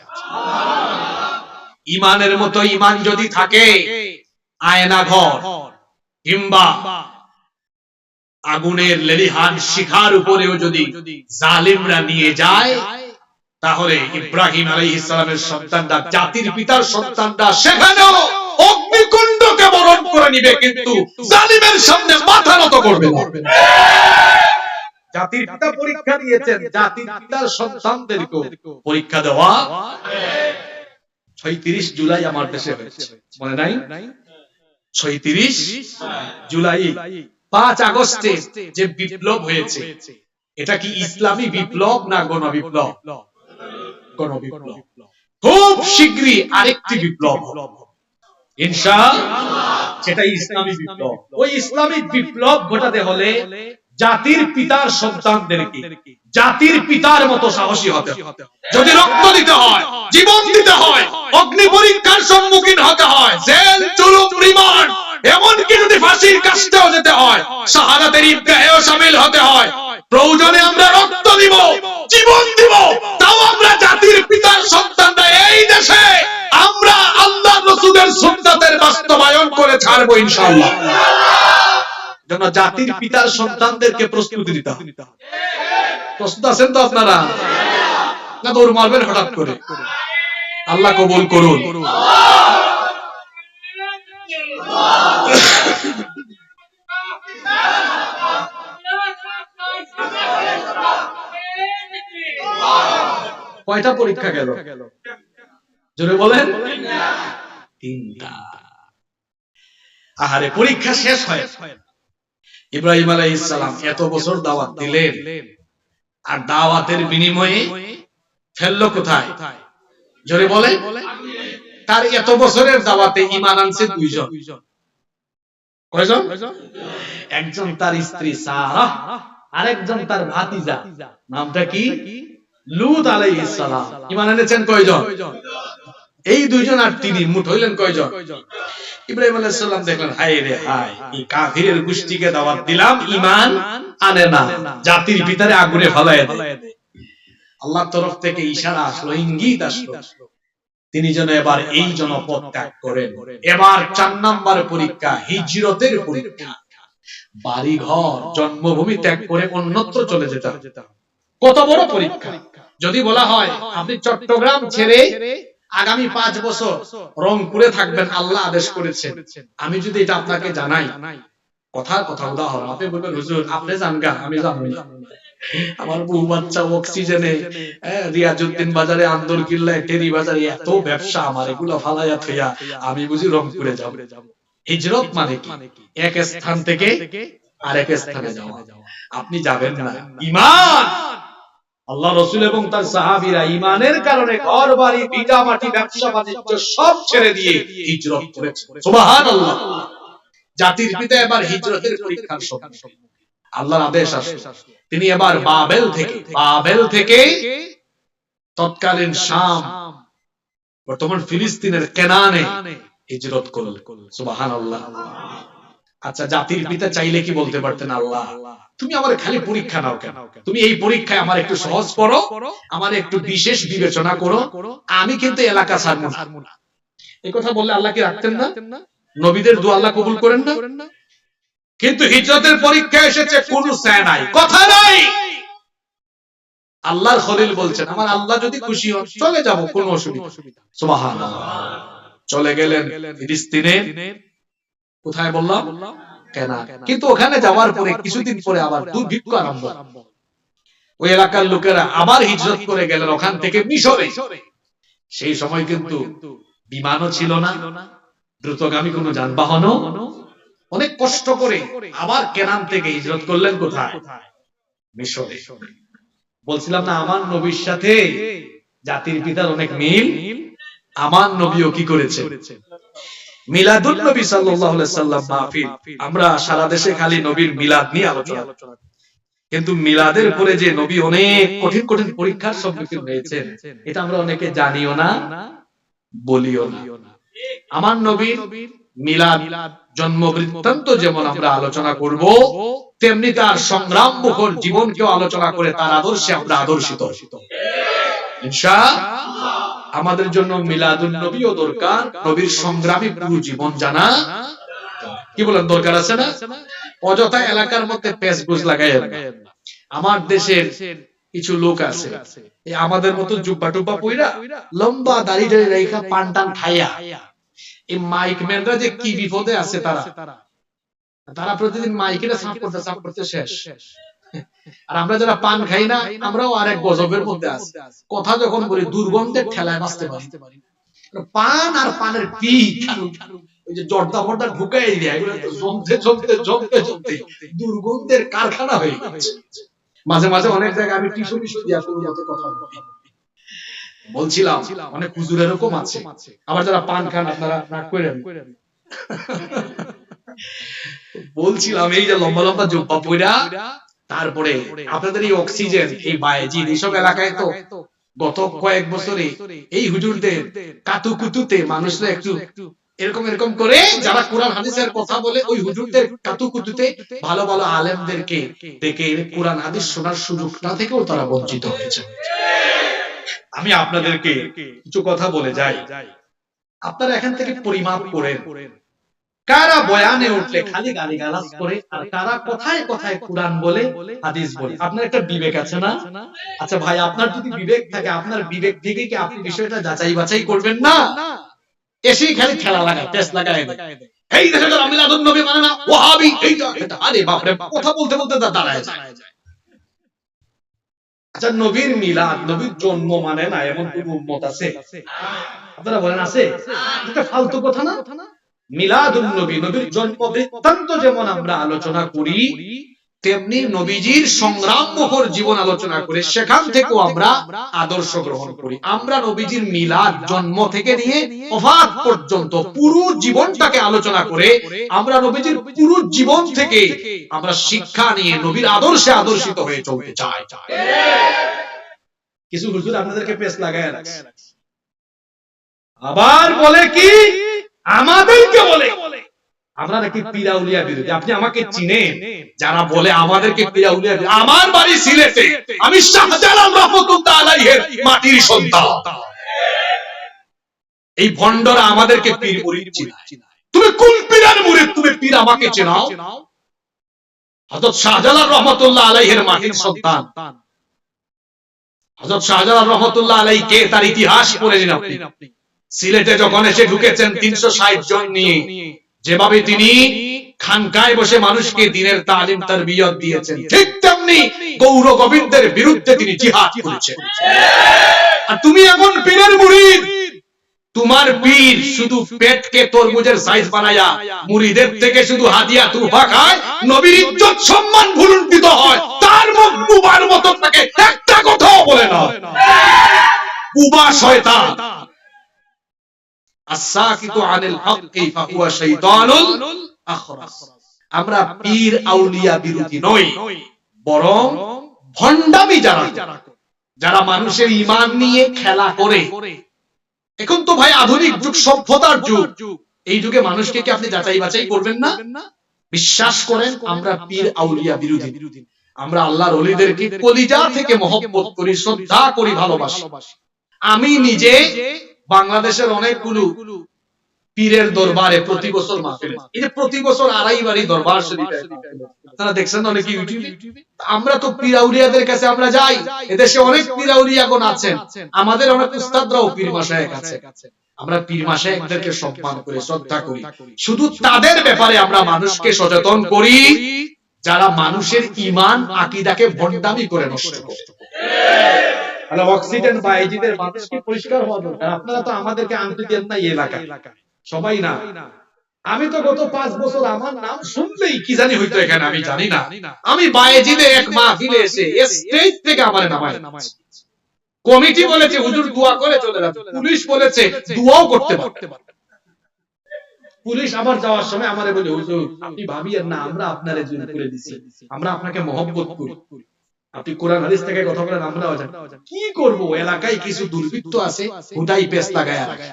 ইমানের মতো ইমান যদি থাকে, আয়না ঘর কিংবা আগুনের লেলিহান শিখার উপরেও যদি জালিমরা নিয়ে যায়, তাহলে ইব্রাহিম আলাইহিস সালামের সন্তানরা, জাতির পিতার সন্তানরা সেখানেও অগ্নিকুণ্ডকে বরণ করে নিবে, কিন্তু জালিমের সামনে মাথা নত করবে না। জাতির পিতা পরীক্ষা দিয়েছেন, জাতির পিতার সন্তানদেরকে পরীক্ষা দেওয়া। ৩৬ জুলাই আমার দেশে হয়েছে, মনে নাই? ৩৬ জুলাই, ৫ আগস্টে যে বিপ্লব হয়েছে, এটা কি ইসলামী বিপ্লব না গণবিপ্লব? গণবিপ্লব। খুব শীঘ্রই আরেকটি বিপ্লব হবে ইনশাআল্লাহ, সেটা ইসলামী বিপ্লব। ওই ইসলামী বিপ্লব ঘটাতে হলে জাতির পিতার সন্তানদেরকে জাতির পিতার মতো সাহসী হতে হবে। যদি রক্ত দিতে হয়, জীবন দিতে হয়, অগ্নি পরীক্ষার সম্মুখীন হতে হয়, জেল, জুলুম, রিমান্ড, এমনকি যদি ফাঁসির কাষ্ঠেও যেতে হয়, শাহাদাতের ঈদগাহেও শামিল হতে হয়, প্রয়োজনে আমরা রক্ত দিব, জীবন দিব, তাও আমরা জাতির পিতার সন্তানরা এই দেশে আমরা আল্লাহর রাসূলের সুন্নাতের বাস্তবায়ন করে ছাড়বো ইনশাআল্লাহ। জন্য জাতির পিতার সন্তানদেরকে প্রস্তুতি দিতে হবে। প্রস্তুত আছেন তো আপনারা? না দৌড় মারবেন হঠাৎ করে? আল্লাহ কবুল করুন। কয়টা পরীক্ষা গেল? জোরে বলেন। 3টা। আহারে, পরীক্ষা শেষ হয়। ইব্রাহিম আলাইহিস সালাম এত বছর দাওয়াত দিলেন, আর দাওয়াতের বিনিময়ে ফেললো কোথায়? জোরে বলেন। তার এত বছরের দাওয়াতে ঈমান আনছে 2 জন। কয়জন? একজন তার স্ত্রী সারা, আরেকজন তার ভাতিজা, নামটা কি? লূত আলাইহিস সালাম। ঈমান এনেছেন কয়জন? এই 2 জন আর তিনি, মোট হইলেন কয়জন? ইব্রাহিম আলাইহিস সালাম দেখলেন, হায় রে হায়, এই কাফিরের গোষ্ঠীকে দাওয়াত দিলাম, ঈমান আনে না, জাতির ভিতরে আগুনে ফেলায় দেয়। আল্লাহর তরফ থেকে ইশারা আসলো, ইঙ্গিত আসলো, তিনি যেন এবার এই জনপদ ত্যাগ করেন। এবার 4 নাম্বার পরীক্ষা, হিজরতের পরীক্ষা। বাড়ি ঘর, জন্মভূমি ত্যাগ করে অন্যত্র চলে যেতে হবে। কত বড় পরীক্ষা! যদি বলা হয় আপনি চট্টগ্রাম ছেড়ে আগামী 5 বছর রংপুরে থাকবেন, আল্লাহ আদেশ করেছেন, আমি যদি এটা আপনাকে জানাই, কথা উদাহরণ, আপনি বলবেন হুজুর আপনি জানগা, আমি জানি না, আমার বউ বাচ্চা অক্সিজেনে, রিয়াজউদ্দিন বাজারে, আন্দর কিল্লায়, টেরি বাজারে এত ব্যবসা, আমার এগুলো ফালাইয়া থইয়া আমি বুঝি রংপুরে যাব? হিজরত মানে কি? এক স্থান থেকে আরেক স্থানে যাওয়া। আপনি যাবেন না, ঈমান। আল্লাহ রাসূল এবং তার সাহাবীরা ঈমানের কারণে ঘর বাড়ি, ভিটা মাটি, ব্যবসা বাণিজ্য সব ছেড়ে দিয়ে হিজরত করেছে। সুবহানাল্লাহ। জাতির পিতা এবার হিজরতের পরীক্ষার সম্মুখীন। আল্লাহর আদেশ আসলো, তিনি এবার বাবেল থেকে তৎকালীন শাম, বর্তমান ফিলিস্তিনের কেনানে হিজরত করলেন। সুবহানাল্লাহ। আচ্ছা, জাতির পিতা চাইলে কি বলতে পারতেন, আল্লাহ তুমি আমার খালি পরীক্ষা নাও কেন? তুমি এই পরীক্ষায় আমার একটু সহজ করো, আমার একটু বিশেষ বিবেচনা করো, আমি কিন্তু এলাকা ছাড়বো না। এই কথা বললে আল্লাহ কি রাখতেন না? নবীদের দোয়া আল্লাহ কবুল করেন না? কিন্তু হিজরতের পরীক্ষা এসেছে, কোন স্যায় নাই, কথা নাই। আল্লাহর খলিল বলছেন, আমার আল্লাহ যদি খুশি হন চলে যাব, কোনো অসুবিধা। সুবহানাল্লাহ। চলে গেলেন ফিলিস্তিনের, কোথায় বললাম? কেনা। কিন্তু ওখানে যাওয়ার পরে কিছুদিন পরে আবার দুর্ভিক্ষ আরম্ভ। ওই এলাকার লোকেরা আবার হিজরত করে গেলেন ওখান থেকে মিশরে। সেই সময় কিন্তু বিমানও ছিল না, দ্রুতগামী কোনো যানবাহনও অনেক কষ্ট করে আবার কেনান থেকে হিজরত করলেন কোথায়? মিশরে। বলছিলাম না আমার নবীর সাথে জাতির পিতার অনেক মিল। আমার নবীও কি করেছে? মিলাদুন নবী সাল্লাল্লাহু আলাইহি সাল্লাম মাহফিল। আমরা সারা দেশে খালি নবীর মিলাদ নিয়ে আলোচনা, কিন্তু মিলাদের পরে যে নবী অনেক কঠিন কঠিন পরীক্ষার সম্মুখীন হয়েছেন, এটা আমরা অনেকে জানিও না, বলিও না। আমার নবীর মিলাদ জন্ম বৃত্তান্ত যেমন আমরা আলোচনা করব, তেমনি তার সংগ্রাম মুখর জীবনকেও আলোচনা করে তার আদর্শে আমরা আদর্শিত ইনশাআল্লাহ। আমাদের জন্য মিলাদুন নবীও দরকার, নবীর সংগ্রামী পুরো জীবন জানা কি বলেন দরকার আছে না? অযথা এলাকার মধ্যে পেসগুজ লাগায় না। আমার দেশের কিছু লোক আছে এই আমাদের মতো জুব্বা টুব্বা পইরা লম্বা দাড়ি দাড়ি রেখা পান টান খাইয়া, এই মাইক ম্যানরা যে কি বিপদে আছে তারা প্রতিদিন মাইকের সাপ করতে শেষ। আর আমরা যারা পান খাই না, আমরাও আরেক গজবের মধ্যে আছি। কথা যখন বলি দুর্গন্ধের ঠেলায় বাঁচতে পারি। পান আর পানের পিক ওই যে জর্দা ফর্দা ঢুকাই দেয়, এগুলো তো জমতে দুর্গন্ধের কারখানা হয়ে গেছে। মাঝে মাঝে অনেক জায়গায় আমি টিস্যু দিয়া কোনো মতে কথা বলছিলাম, অনেক হুজুর এরকম আছে। আবার যারা পান খান আপনারা নাক কইরেন। বলছিলাম এই যে লম্বা লম্বা জুব্বা পয়রা, তারপরে আপনাদের এই অক্সিজেন, এই বায়েজিদ, এইসব এলাকায় তো গত কয়েক বছরে এই হুজুরদের কাতুকুতুতে মানুষরা একটু এরকম এরকম করে যারা কোরআন হাদিসের কথা বলে, ওই হুজুরদের কাতুকুতুতে ভালো ভালো আলেমদেরকে দেখে কোরআন হাদিস শোনার সুযোগটা থেকেও তারা বঞ্চিত হয়েছে। আমি আপনাদেরকে কিছু কথা বলে যাই, আপনারা এখান থেকে পরিমাপ করেন কারা বয়ানে উঠলে খালি গালিগালাজ করে আর কারা কথায় কথায় কোরআন বলে হাদিস বলে। আপনার একটা বিবেক আছে না? আচ্ছা ভাই, আপনার যদি বিবেক থাকে, আপনার বিবেক থেকে কি আপনি বিষয়টা যাচাই বাছাই করবেন না? এসেই খালি খেলা লাগায়, পেস লাগায় দেয়, এই দেশে যারা মিলাদুন নবী মানে না, ওয়াহাবি, এইটা এটা। আরে বাপ রে, কথা বলতে বলতে দাঁড়ায় যায়। আচ্ছা, নবীর মিলাদ, নবীর জন্ম মানে না এমন কোন উম্মত আছে? আপনারা বলেন আছে? এটা ফালতু কথা না? মিলাদুন নবী, নবীর জন্ম বৃত্তান্ত যেমন আমরা আলোচনা করি, তেমনি নবীজির সংগ্রাম মুখর জীবন আলোচনা করে সেখান থেকেও আমরা আদর্শ গ্রহণ করি। আমরা নবীজির মিলাদ জন্ম থেকে নিয়ে ওফাত পর্যন্ত পুরো জীবনটাকে আলোচনা করে আমরা নবীজির পুরো জীবন থেকে আমরা শিক্ষা নিয়ে নবীর আদর্শে আদর্শিত হয়ে চলতে চাই। কিছু হুজুর আপনাদেরকে পেছ লাগায় রাখছে, আবার বলে কি আমাদেরকে বলে আমরা নাকি পীরাউলিয়া বিরোধী। আপনি আমাকে চিনেন? যারা বলে আমাদেরকে পীরাউলিয়া বিরোধী, আমার বাড়ি সিলেটে, আমি শাহজালাল রহমাতুল্লাহ আলাইহির মাটির সন্তান। এই ভণ্ডরা আমাদেরকে পীর মুরিদ চিনায়। তুমি কোন পীরের মুরিদ? তুমি পীর আমাকে চেনাও? হযরত শাহজালাল রহমাতুল্লাহ আলাইহির মাটির সন্তান। হযরত শাহজালাল রহমাতুল্লাহ আলাইহি কে, তার ইতিহাস পড়ে নিন আপনি। সিলেটে যখন এসে ঢুকেছেন ৩৬০ জন নিয়ে, যেভাবে তিনি খানকায় বসে মানুষকে দ্বীনের তালিম তারবিয়ত দিয়েছেন, ঠিক তেমনি গৌর গোবিন্দের বিরুদ্ধে তিনি জিহাদ করেছেন। আর তুমি এমন পীরের মুরিদ, তোমার পীর শুধু পেটকে তরমুজের সাইজ বানায়া মুরিদের থেকে শুধু হাদিয়া তুফা খায়, নবীর ইজ্জত সম্মান ভুলুণ্ঠিত হয়, তার মুখ বুবার মতো তাকে একটা কথাও বলে না। বুবা শয়তান। আমরা পীর আউলিয়া বিরোধী নই, বরং ভণ্ডামি যারা মানুষের ঈমান নিয়ে খেলা করে। এখন তো ভাই আধুনিক যুগ, সভ্যতার যুগ, এই যুগে মানুষকে কি আপনি যাচাই বাছাই করবেন না? বিশ্বাস করেন আমরা পীর আউলিয়া বিরোধী। আমরা আল্লাহর ওলিদেরকে কলিজা থেকে মহব্বত করি, শ্রদ্ধা করি, ভালোবাসি। আমি নিজে বাংলাদেশের অনেকগুলো পীরের দরবারে প্রতি বছর মাহফিল, এই যে প্রতি বছর ২.৫ বারই দরবার শরীফে আপনারা দেখছেন অনেক ইউটিউবে। আমরা তো পীর আউলিয়াদের কাছে আমরা যাই, এদেশে অনেক পীর আউলিয়াগণ আছেন, আমাদের অনেক উস্তাদরাও পীর মাশায়েখ আছে। আমরা পীর মাশায়েখদেরকে সম্মান করি, শ্রদ্ধা করি। শুধু তাদের ব্যাপারে আমরা মানুষকে সচেতন করি যারা মানুষের ঈমান আকীদাকে ভণ্ডামি করে নষ্ট করে। তাহলে অক্সিজেন বায়েজিদের মানুষকে পরিষ্কার হওয়া দরকার। আপনারা তো আমাদেরকে আনতে দেন না এই এলাকায়, সবাই না। আমি তো গত 5 বছর আমার নাম শুনলেই কি জানি হইতো এখানে, আমি জানি না। আমি বায়েজিদে এক মাহফিলে এসে স্টেজ থেকে আমারে নামায়, কমিটি বলেছে হুজুর দোয়া করে চলে যান, পুলিশ বলেছে দোয়াও করতে পারবে। পুলিশ আবার যাওয়ার সময় আমারে বলে হুজুর আপনি ভাবিয়েন না, আমরা আপনারে জোর করে দিছি, আমরা আপনাকে মহব্বত করি, আপনি কোরআন হাদিস থেকে কথা বলেন, আমরাও জানি। কি করব, এলাকায় কিছু দুর্বৃত্ত আছে, হুদাই পেস লাগায়া রাখে।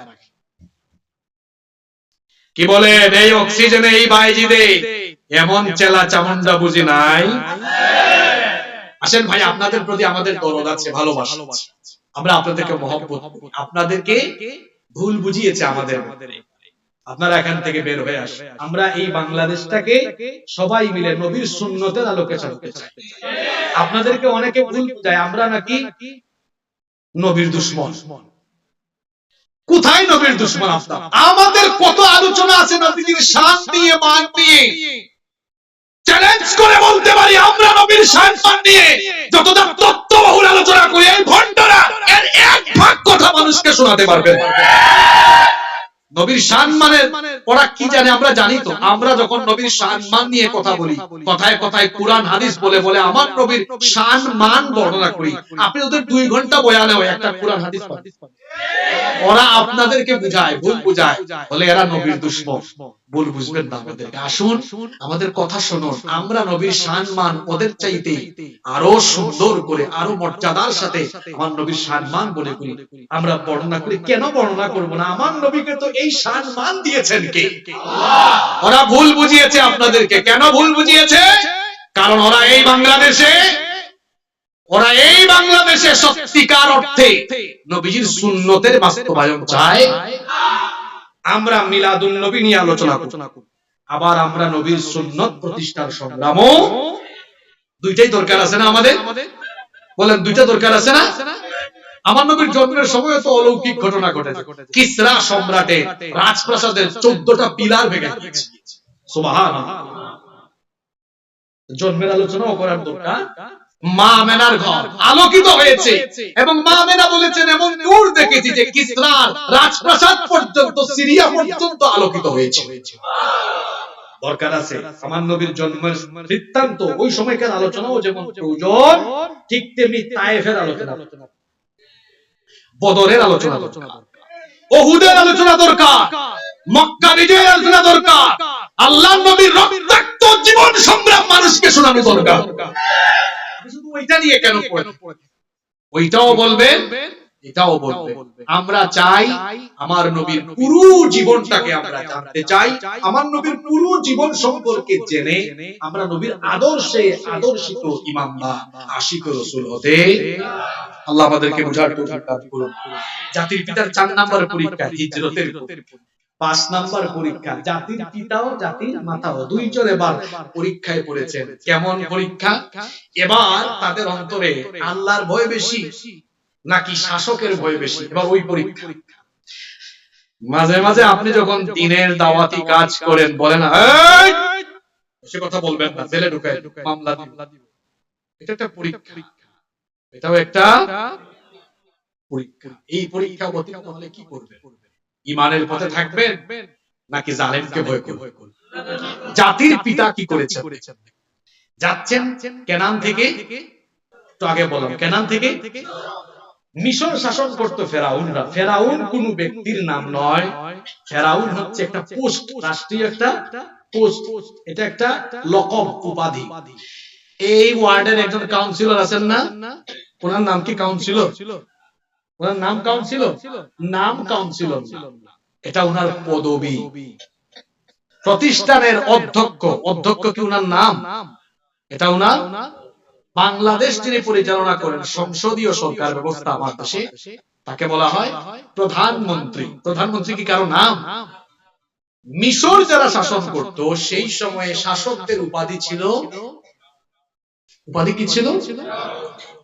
কি বলেন, এই অক্সিজেনে এই বাইজিদে এমন চেলা চামুন্ডা বুঝি নাই? আসেন ভাই, আপনাদের প্রতি আমাদের দরদ আছে, ভালোবাসা আছে, আমরা আপনাদেরকে মহব্বত করি। আপনাদেরকে ভুল বুঝিয়েছে আমাদের, আপনারা এখান থেকে বের হয়ে আসেন। আমরা এই বাংলাদেশটাকে সবাই মিলে নবীর সুন্নতের আলোকে চালাতে চাই। আপনাদেরকে অনেকে ভুল বুঝায় আমরা নাকি নবীর দুশমন। কোথায় নবীর দুশমন? আপনার আমাদের কত আলোচনা আছে নবীর শান নিয়ে, মান নিয়ে, চ্যালেঞ্জ করে বলতে পারি আমরা নবীর শান মান নিয়ে যতটা তত্ত্ববহুল আলোচনা করি, এই ভণ্ডরা এর এক ভাগ কথা মানুষকে শোনাতে পারবে না। নবীর শান মানে ওরা কি জানে আমরা জানি তো। আমরা যখন নবীর শান মান নিয়ে কথা বলি, কথায় কথায় কোরআন হাদিস বলে বলে আমার নবীর শান মান বর্ণনা করি, আপনি ওদের 2 ঘন্টা বয়ানে হয় একটা কোরআন হাদিস পাবেন। ওরা আপনাদেরকে বুঝায়, ভুল বুঝায়, বলে এরা নবীর দুশমন। ভুল বুঝবেন না আমাদেরকে। আসুন আমাদের কথা শুনুন, আমরা নবীর শান মান ওদের চাইতে আরো সুন্দর করে, আরো মর্যাদার সাথে আমার নবীর শান মান বলে করি, আমরা বর্ণনা করি। কেন বর্ণনা করব না? আমার নবীকে তো এই শান মান দিয়েছেন কে? আল্লাহ। ওরা ভুল বুঝিয়েছে আপনাদেরকে। কেন ভুল বুঝিয়েছে? কারণ ওরা এই বাংলাদেশে সত্যিকার অর্থে নবীজির সুন্নতের বাস্তবায়ন চায়। আমরা মিলাদুন নবী নিয়ে আলোচনা করি, আবার আমরা নবীর সুন্নত প্রতিষ্ঠার সংগ্রামও, দুইটাই দরকার আছে না আমাদের? বলেন দুইটা দরকার আছে না? আমার নবীর জন্মের সময় তো অলৌকিক ঘটনা ঘটেছে। কিসরা সম্রাটের রাজপ্রাসাদের 14টা পিলার ভেঙে গেছে। সুবহানাল্লাহ। জন্মের আলোচনাও করার দরকার। মা আমেনার ঘর আলোকিত হয়েছে এবং মা আমেনা বলেছেন এমন নূর দেখেছি যে কিসরার রাজপ্রাসাদ পর্যন্ত, সিরিয়া পর্যন্ত আলোকিত হয়েছে। দরকার আছে আমার নবীর জন্মের বৃত্তান্ত, ওই সময়কার আলোচনাও যেমন প্রয়োজন, ঠিক তেমনি তায়েফের আলোচনা, বদরের আলোচনা দরকার, উহুদের আলোচনা দরকার, মক্কা বিজয়ের আলোচনা দরকার, আল্লাহর নবীর রক্তাক্ত জীবন সংগ্রাম মানুষকে শোনানো দরকার। শুধু ওইটা নিয়ে কেন পড়ে? ওইটাও বলবেন, এটাও বলবেন। আমরা চাই আমার নবীর পুরো জীবনটাকে আমরা জানতে চাই, আমার নবীর পুরো জীবন সম্পর্কে জেনে আমরা নবীর আদর্শে আদর্শিত ইমানদার আশিক রাসূল হতে আল্লাহ আমাদেরকে বুঝার তৌফিক দান করুন। জাতির পিতার 4 নাম্বার পরীক্ষা হিজরতের 5 নাম্বার পরীক্ষা, জাতির পিতাও জাতির মাতাও দুইজন এবার পরীক্ষায় পড়েছেন। কেমন পরীক্ষা? এবার তাদের অন্তরে আল্লাহর ভয় বেশি নাকি শাসকের ভয় বেশি? এবার ওই পরীক্ষা। মাঝে মাঝে আপনি যখন দিনের দাওয়াতি কাজ করেন, বলেন এই সে কথা বলবেন না, জেলে ঢুকায় মামলা দিব। এটা একটা পরীক্ষা, এটাও একটা পরীক্ষা। এই পরীক্ষা অতীত হলে কি করবেন? ঈমানের পথে থাকবেন নাকি জালেমকে ভয় করবেন? জাতির পিতা কি করেছেন? যাচ্ছেন কেনান থেকে, তো আগে বললাম কেনান থেকে মিশর শাসন করত ফেরাউনরা। ফেরাউন কোন ব্যক্তির নাম নয়, ফেরাউন হচ্ছে একটা পোস্ট, রাষ্ট্রীয় একটা পোস্ট, এটা একটা লকব, উপাধি। এই ওয়ার্ডের একজন কাউন্সিলর আছেন না, ওনার নাম কি কাউন্সিলর? ওনার নাম কাউন্সিলর? নাম কাউন্সিলর, এটা ওনার পদবি। প্রতিষ্ঠানের অধ্যক্ষ, অধ্যক্ষ কি ওনার নাম? এটা ওনার। বাংলাদেশ যিনি পরিচালনা করেন সংসদীয় সরকার ব্যবস্থা আমার দেশে, তাকে বলা হয় প্রধানমন্ত্রী। প্রধানমন্ত্রী কি কারো নাম? মিশর যারা শাসন করত সেই সময়ে শাসকদের উপাধি ছিল, উপাধি কি ছিল?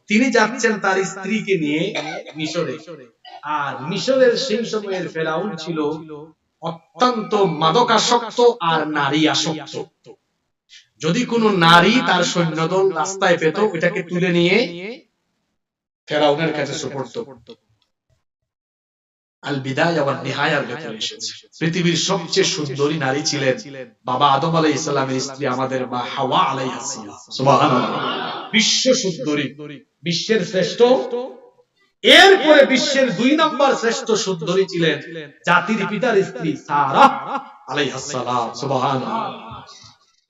তিনি যাচ্ছেন তার স্ত্রীকে নিয়ে মিশরে, আর মিশরের সেই সময়ের ফেরাউন ছিল অত্যন্ত মাদকাসক্ত আর নারী আসক্ত। যদি কোনো নারী তার সৈন্যদল রাস্তায় পেত, ওটাকে তুলে নিয়ে ফেরাউনের কাছে সুপর্দ। আল বিদায়া ওয়ান নিহায়ার ভেতরে এসেছে। পৃথিবীর সবচেয়ে সুন্দরী নারী ছিলেন বাবা আদম আলাইহিস সালামের স্ত্রী আমাদের মা হাওয়া আলাইহিস সালাম। সুবহানাল্লাহ। বিশ্ব সুন্দরী, বিশ্বের শ্রেষ্ঠ। এরপরে বিশ্বের 2 নম্বর শ্রেষ্ঠ সুন্দরী ছিলেন জাতির পিতার স্ত্রী সারা আলাইহিস সালাম। সুবহানাল্লাহ।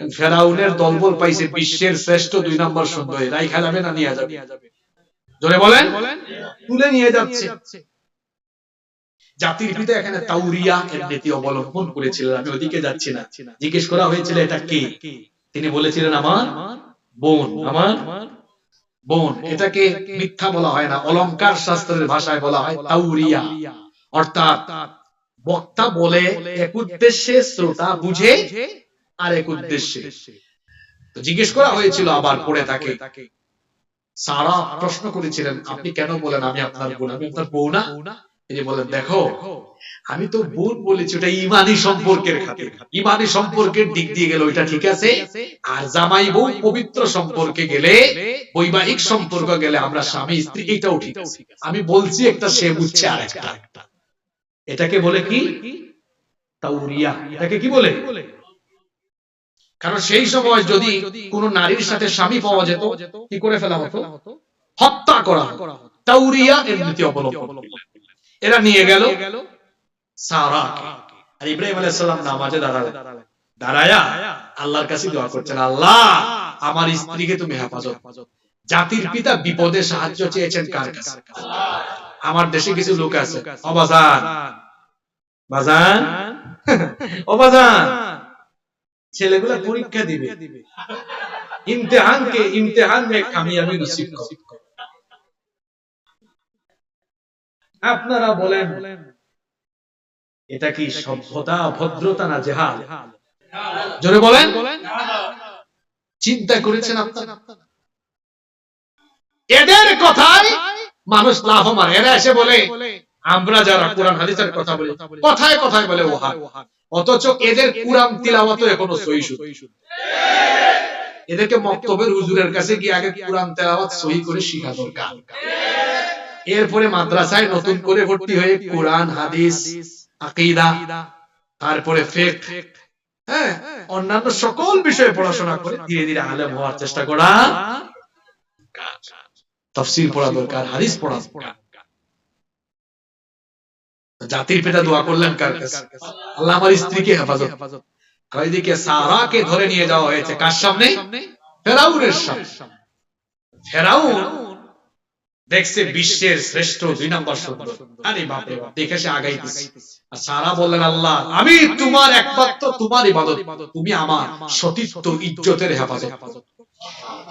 ফেরাউনের দলবল পাইছে বিশ্বের শ্রেষ্ঠ 2 নম্বর সুন্দরী, রাইখা যাবে না নিয়ে যাবে? জোরে বলেন। তুলে নিয়ে যাচ্ছে। জাতির পিতা এখানে তাওরিয়া এর নীতি অবলম্বন করেছিলেন। আমি ওদিকে যাচ্ছি না। জিজ্ঞেস করা হয়েছিল এটা কে? তিনি বলেছিলেন আমার বোন, আমার বোন। এটাকে মিথ্যা বলা হয় না, অলংকার শাস্ত্রের ভাষায় বলা হয় তাওরিয়া। অর্থাৎ বক্তা বলে এক উদ্দেশ্যে, শ্রোতা বুঝে আর এক উদ্দেশ্যে। তো জিজ্ঞেস করা হয়েছিল আবার পড়ে তাকে। সারা প্রশ্ন করেছিলেন আপনি কেন বলেন আমি আপনার বোন? আমি আপনার বউ না? তিনি বলেন দেখো আমি তো বোন বলেছি ওটা ইমানি সম্পর্কের খাতিরে, ইমানি সম্পর্কের দিক দিয়ে গেলে ওইটা ঠিক আছে, আর জামাই বউ পবিত্র সম্পর্কে গেলে, বৈবাহিক সম্পর্ক গেলে আমরা স্বামী স্ত্রী, এটাও ঠিক আছে। আমি বলছি একটা, সে বুঝছে আরেকটা। এটাকে বলে কি? তাওরিয়া। এটাকে কি বলে? কারণ সেই সময় যদি কোন নারীর সাথে স্বামী পাওয়া যেত, কি করে ফেলা হতো? হত্যা করা হতো। তাওরিয়া এর নীতি অবলম্বন। এরা নিয়ে গেল সারাকে। আর ইব্রাহিম আলাইহিস সালাম নামাজে দাঁড়ালেন। দাঁড়ায়া আল্লাহর কাছে দোয়া করছেন, আল্লাহ আমার স্ত্রীকে তুমি হেফাজত। জাতির পিতা বিপদে সাহায্য চেয়েছেন কার কাছে? আমার দেশে কিছু লোক আছে, ও বাজান, বাজান, ও বাজান, ছেলেগুলা পরীক্ষা দিবে, ইমতিহান মে কামিয়াবি নসিব করো। আপনারা বলেন এটা কি সভ্যতা, ভদ্রতা না জেহাদ? জোরে বলেন। চিন্তা করেছেন আপনারা? এদের কথায় মানুষ লাফমান। এরা এসে বলে আমরা যারা কোরআন হাদিসের কথা বলি, কথায় কথায় বলে ওয়াহাব, অথচ এদের কোরআন তিলাওয়াত এখনো সহিহ শুদ্ধ। এদেরকে মক্তবের হুজুরের কাছে গিয়ে আগে কোরআন তেলাওয়াত সহিহ করে শেখা দরকার। এরপরে মাদ্রাসায় নতুন করে ভর্তি হয়ে কোরআন, হাদিস, আকীদা, তারপরে ফিকহ, হ্যাঁ, অন্যান্য সকল বিষয়ে পড়াশোনা করে ধীরে ধীরে আলেম হওয়ার চেষ্টা করা। তাফসীর পড়া দরকার, হাদিস পড়া দরকার। জাতির পিতা দোয়া করলেন কার কাছে? আল্লাহ আমার স্ত্রীকে হেফাজত। ওইদিকে সারাকে ধরে নিয়ে যাওয়া হয়েছে কার সামনে? ফেরাউনের সামনে। ফেরাউন দেখছে বিশ্বের শ্রেষ্ঠ 2 নম্বর সুন্দর। আরে বাপ রে বাপ, দেখে সে আগাইতেছে। আর সারা বললেন আল্লাহ আমি তোমার একমাত্র, তোমার ইবাদত, তুমি আমার সতীত্ব ইজ্জতের হেফাজত।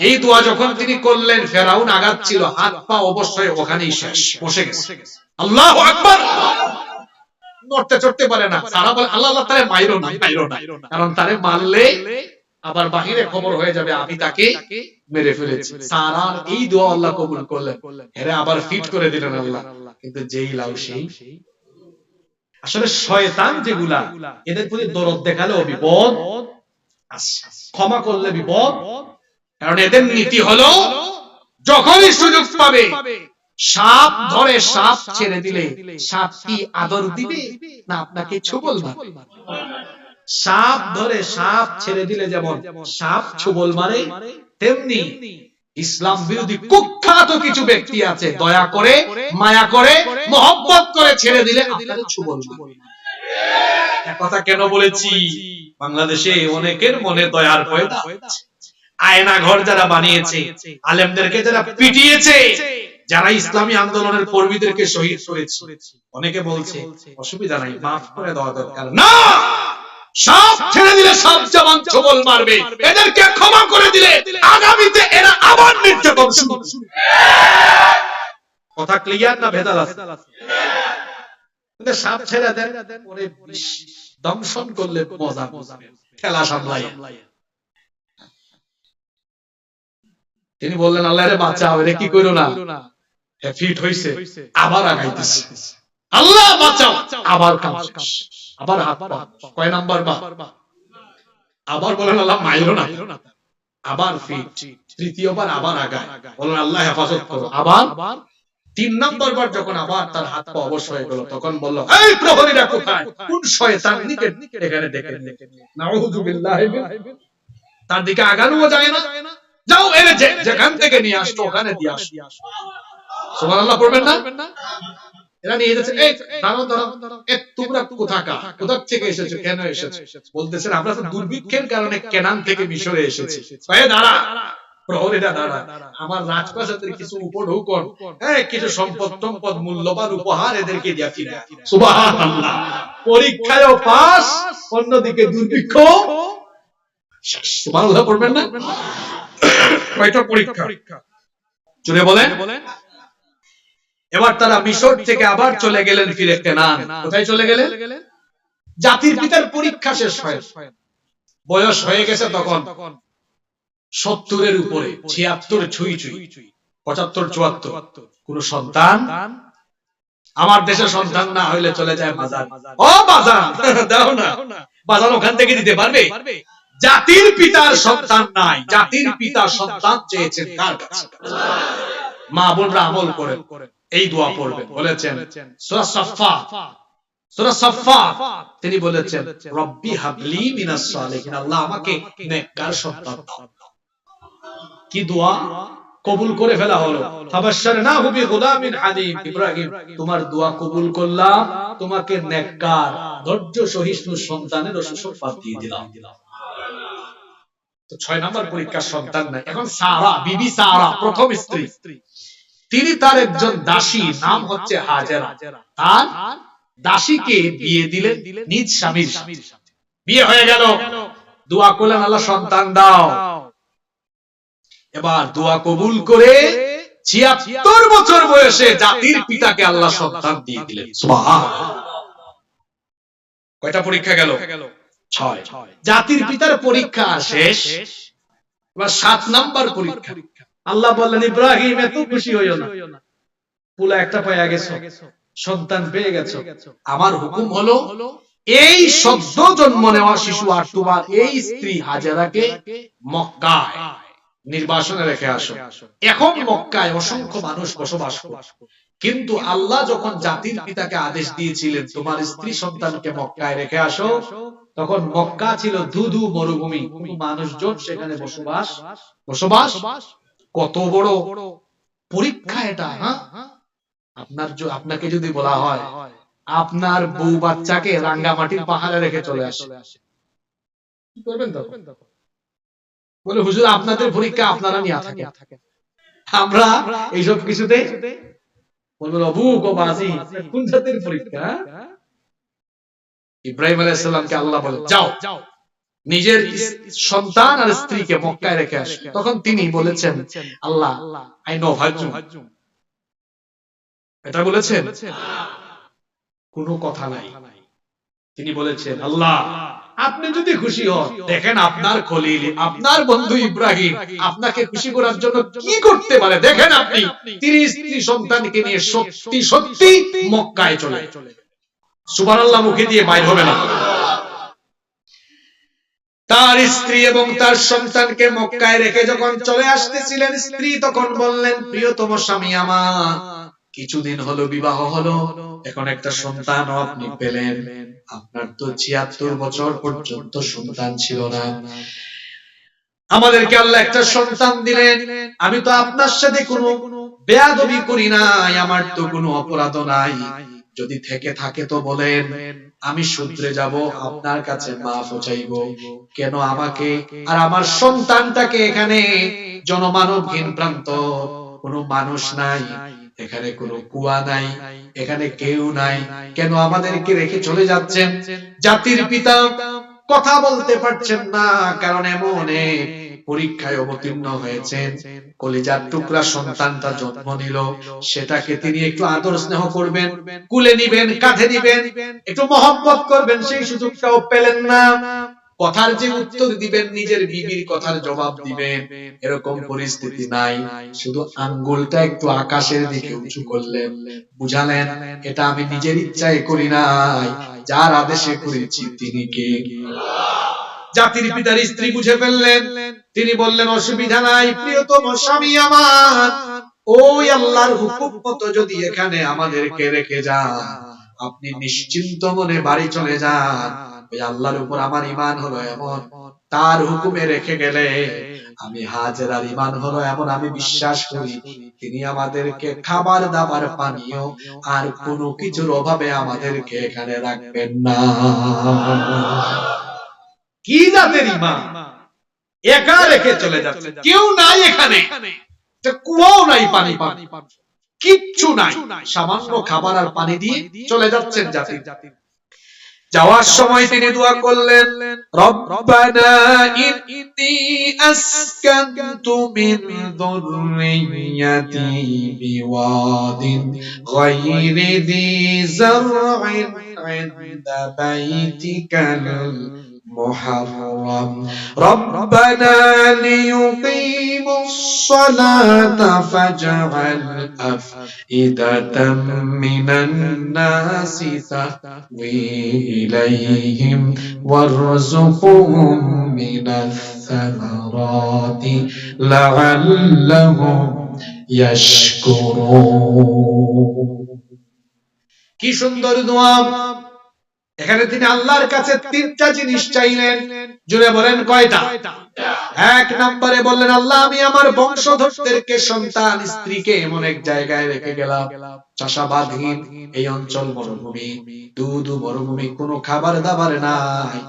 এই দোয়া যখন তিনি করলেন, ফেরাউন আগাচ্ছিল, হাত পা অবশ্যই ওখানেই শেষ, বসে গেছে। আল্লাহু আকবার। নড়তে চড়তে পারে না। সারা বলে আল্লাহ আল্লাহ তারে মাইরো না, মাইরো না, কারণ তারে মারলে আবার বাহিরে খবর হয়ে যাবে আমি তাকে মেরে ফেলেছি। সারার এই দোয়া আল্লাহ কবুল করলেন, এরা আবার ফিট করে দিলেন আল্লাহ। কিন্তু যেই লাউ সেই। আসলে শয়তান যেগুলা, এদের প্রতি দরদ দেখালে বিপদ, ক্ষমা করলে বিপদ। কারণ এদের নীতি হলো যখনই সুযোগ পাবে, সাপ ধরে সাপ ছেড়ে দিলে সাপ কি আদর দিবে না আপনাকে ছোবল মারবে? সাপ ধরে সাপ ছেড়ে দিলে যেমন সাপ ছোবল মারে, তেমনি ইসলাম বিরোধী কুখ্যাত কিছু ব্যক্তি আছে, দয়া করে, মায়া করে, মহব্বত করে ছেড়ে দিলে আপনাকে ছোবল মারবে। এক কথা কেন বলেছি? বাংলাদেশে অনেকের মনে দয়ার পয়দা, আয়না ঘর যারা বানিয়েছে, আলেমদেরকে যারা পিটিয়েছে, যারা ইসলামী আন্দোলনের কর্মীদেরকে শহীদ করেছে, অনেকে বলছে অসুবিধা নাই, মাফ করে দেওয়া দরকার না। সাপ ছেড়ে দিলে সাপ যেমন ছোবল মারবে, এদেরকে ক্ষমা করে দিলে আগামীতে এরা আবার নির্যাতন শুরু করবে। কথা ক্লিয়ার না ভেদাল আছে? সাপ ছেড়ে দেন, পরে দংশন করলে মজা, খেলা সামলাই। তিনি বললেন আল্লাহ রে বাঁচাও, এরে কি করো না, ফিট হইছে, আবার আগাইতেছে। আল্লাহ বাঁচাও, আবার কাজ, আবার হাত পা, কয় নাম্বার বা, আবার বলেন আল্লাহ মাইরো না, আবার ফিট, তৃতীয়বার আবার আগায়, বলেন আল্লাহ হেফাজত করো, আবার 3 নম্বর বার যখন আবার তার হাত পা অবশ হয়ে গেল, তখন বলল, এই প্রহরীরা কোথায়, কোন শয়তান নিকে এখানে ডেকে নিয়ে, নাউযু বিল্লাহি মিন, তার দিকে আগানোও যায় না, যাও এর যেখান থেকে নিয়ে আসতো ওখানে দিয়ে আসো। সুবহানাল্লাহ পড়বেন না? এরা নিয়ে যাচ্ছে, এই দাঁড়াও দাঁড়াও, এ তোমরা কোথাকার, কোথা থেকে এসেছো, কেন এসেছো? বলতেছেন আমরা তো দুর্ভিক্ষের কারণে কেনান থেকে মিশরে এসেছি। এই দাঁড়া, প্রহরীরা দাঁড়া, আমার রাজপ্রাসাদের কিছু উপঢৌকন, কিছু সম্পদ মূল্যবান উপহার এদেরকে দিয়া কিনা। সুবহানাল্লাহ, পরীক্ষায়ও পাস, অন্যদিকে দুর্ভিক্ষ। সুবহানাল্লাহ পড়বেন না? কয়টা পরীক্ষা জুড়ে বলেন। এবার তারা মিশর থেকে আবার চলে গেলেন ফিরে কেনান। কোথায় চলে গেলেন? জাতির পিতার পরীক্ষা শেষ হয়, বয়স হয়ে গেছে তখন 70-এর উপরে, 76 ছুঁই 75 74, কোন সন্তান। আমার দেশে সন্তান না হইলে চলে যায় বাজার। ও বাজার দাও না, বাজার ওখান থেকে দিতে পারবে? জাতির পিতার সন্তান নাই, জাতির পিতা সন্তান চেয়েছেন কার কাছে? মা বোনরা আমল করেন, এই দোয়া পড়বেন। বলেছেন সূরা সাফফাত, তিনি বলেছেন রব্বি হাবলি মিনাস সালিহিন, আল্লাহ আমাকে নেককার সন্তান দাও। কি দোয়া কবুল করে ফেলা হলো। ফাবাশশারনাহু বিগুলামিন হালিম, ইব্রাহিম তোমার দোয়া কবুল করলাম, তোমাকে নেককার ধৈর্য সহিষ্ণু সন্তানের সুসংবাদ দিয়ে দিলাম। তো 6 নাম্বার পরীক্ষার সন্তান নাই। এখন সারা, বিবি সারা প্রথম স্ত্রী, তিনি তার একজন দাসী, নাম হচ্ছে হাজেরা, তার দাসীকে বিয়ে দিলেন নিজ স্বামীর সাথে। বিয়ে হয়ে গেল, দোয়া করলেন আল্লাহ সন্তান দাও। এবার দোয়া কবুল করে 76 বছর বয়সে জাতির পিতাকে আল্লাহ সন্তান দিয়ে দিলেন। সুবহানাল্লাহ। কয়টা পরীক্ষা গেল? 6। জাতির পিতার পরীক্ষা শেষ, এবার 7 নাম্বার পরীক্ষা। আল্লাহ বললেন ইব্রাহিম এত খুশি হইও না, পোলা একটা পাইয়া গেছো, সন্তান পেয়ে গেছো, আমার হুকুম হলো এই সদ্য জন্ম নেওয়া শিশু আর তোমার এই স্ত্রী হাজেরাকে মক্কায় নির্বাসনে রেখে আসো। এখন মক্কায় অসংখ্য মানুষ বসবাস করে, কিন্তু আল্লাহ যখন জাতির পিতাকে আদেশ দিয়েছিলেন তোমার স্ত্রী সন্তানকে মক্কায় রেখে আসো, তখন মক্কা ছিল ধুধু মরুভূমি, কোন মানুষজন সেখানে বসবাস। কত বড় পরীক্ষা এটা! আপনাকে যদি বলা হয় আপনার বউ বাচ্চাকে রাঙ্গামাটির পাহাড়ে রেখে চলে আসে, কি করবেন তখন? বলে হুজুর আপনাদের পরীক্ষা আপনারা নিয়ে থাকেন, আমরা এইসব কিছুতে বলবো অবুক ও বাজি, কোন জাতের পরীক্ষা? ইব্রাহিম আলাইহিস সালামকে আল্লাহ বলে যাও নিজের সন্তান আর স্ত্রীকে মক্কায় রেখে আসো। তখন তিনি বলেছেন আল্লাহ আই নো ভাজু, এটা বলেছেন, কোনো কথা নাই। তিনি বলেছেন আল্লাহ আপনি যদি খুশি হন, দেখেন আপনার খলিল, আপনার বন্ধু ইব্রাহিম আপনাকে খুশি করার জন্য কি করতে পারে, দেখেন আপনি 30 স্ত্রী সন্তানকে নিয়ে সত্যি মক্কায় চলে। সুবহানাল্লাহ মুখে দিয়ে বাইর হবে না। তার স্ত্রী এবং তার সন্তানকে মক্কায় রেখে যখন চলে আসতেছিলেন, স্ত্রী তখন বললেন প্রিয়তম স্বামী আমার, কিছুদিন হলো বিবাহ হলো, এখন একটা সন্তান আপনি পেলেন, আপনার তো 76 বছর পর্যন্ত সন্তান ছিল না, আমাদেরকে আল্লাহ একটা সন্তান দিলেন, আমি তো আপনার সাথে কোনো বেয়াদবি করি নাই, আমার তো কোনো অপরাধ নাই, যদি থেকে থাকে তো বলেন, আমি শুধরে যাব, আপনার কাছে মাফ চাইব, কেন আমাকে আর আমার সন্তানটাকে এখানে জনমানবহীন প্রান্ত, কোনো মানুষ নাই, এখানে কোনো কুয়া নাই, এখানে কেউ নাই, কেন আমাদেরকে রেখে চলে যাচ্ছেন? জাতির পিতা কথা বলতে পারছেন না, কারণ এমন পরীক্ষায় অবতীর্ণ হয়েছেন, কলিজার টুকরা সন্তানটা জন্ম নিল, সেটাকে তিনি একটু আদর স্নেহ করবেন, কুলে নিবেন, কাঁধে নিবেন, একটু মহব্বত করবেন, সেই সুযোগটাও পেলেন না। কথার যে উত্তর দিবেন, নিজের বিবির কথার জবাব দিবেন, এরকম পরিস্থিতি নাই, শুধু আঙ্গুলটা একটু আকাশের দিকে উঁচু করলেন, বুঝালেন এটা আমি নিজের ইচ্ছায় করি নাই, যার আদেশে করেছি তিনি কে? জাতির পিতার স্ত্রী বুঝে ফেললেন, তিনি বললেন অসুবিধা নাই প্রিয়তম স্বামী আমার, ওই আল্লাহর হুকুম মতো যদি এখানে আমাদেরকে রেখে যান, আপনি নিশ্চিন্ত মনে বাড়ি চলে যান। ওই আল্লাহর উপর আমার ঈমান হলো এমন, তার হুকুমে রেখে গেলে আমি হাজেরার ঈমান হলো এমন, আমি বিশ্বাস করি তিনি আমাদেরকে খাবার দাবার পানীয় আর কোনো কিছুর অভাবে আমাদেরকে এখানে রাখবেন না। কি জাতের ঈমান! একা রেখে চলে যাচ্ছে, কেউ নাই এখানে, কুয়াও নাই, পানি কিচ্ছু নাই, সামান্য খাবার আর পানি দিয়ে চলে যাচ্ছেন জাতি। যাওয়ার সময় তিনি দোয়া করলেন, রব্বানা ইন্নী আসকানতু মিন যুররিয়্যাতি বিওয়াদিন গায়রি যী যার'ইন ইনদা বাইতিকাল محرم ربنا ليقيموا الصلاة فاجعل أفئدة من الناس تهوي إليهم وارزقهم من الثمرات لعلهم يشكرون। কি সুন্দর দোয়া! এখানে তিনি আল্লাহর কাছে তিনটা জিনিস চাইলেন, জুড়ে বলেন কয়টা? এক নম্বরে বললেন, আল্লাহ আমি আমার বংশধরদেরকে, সন্তান স্ত্রীকে এমন এক জায়গায় রেখে গেলাম, চাষাবাদহীন এই অঞ্চল, মরুভূমি, দুধ মরুভূমি, কোনো খাবার দাবার নাই,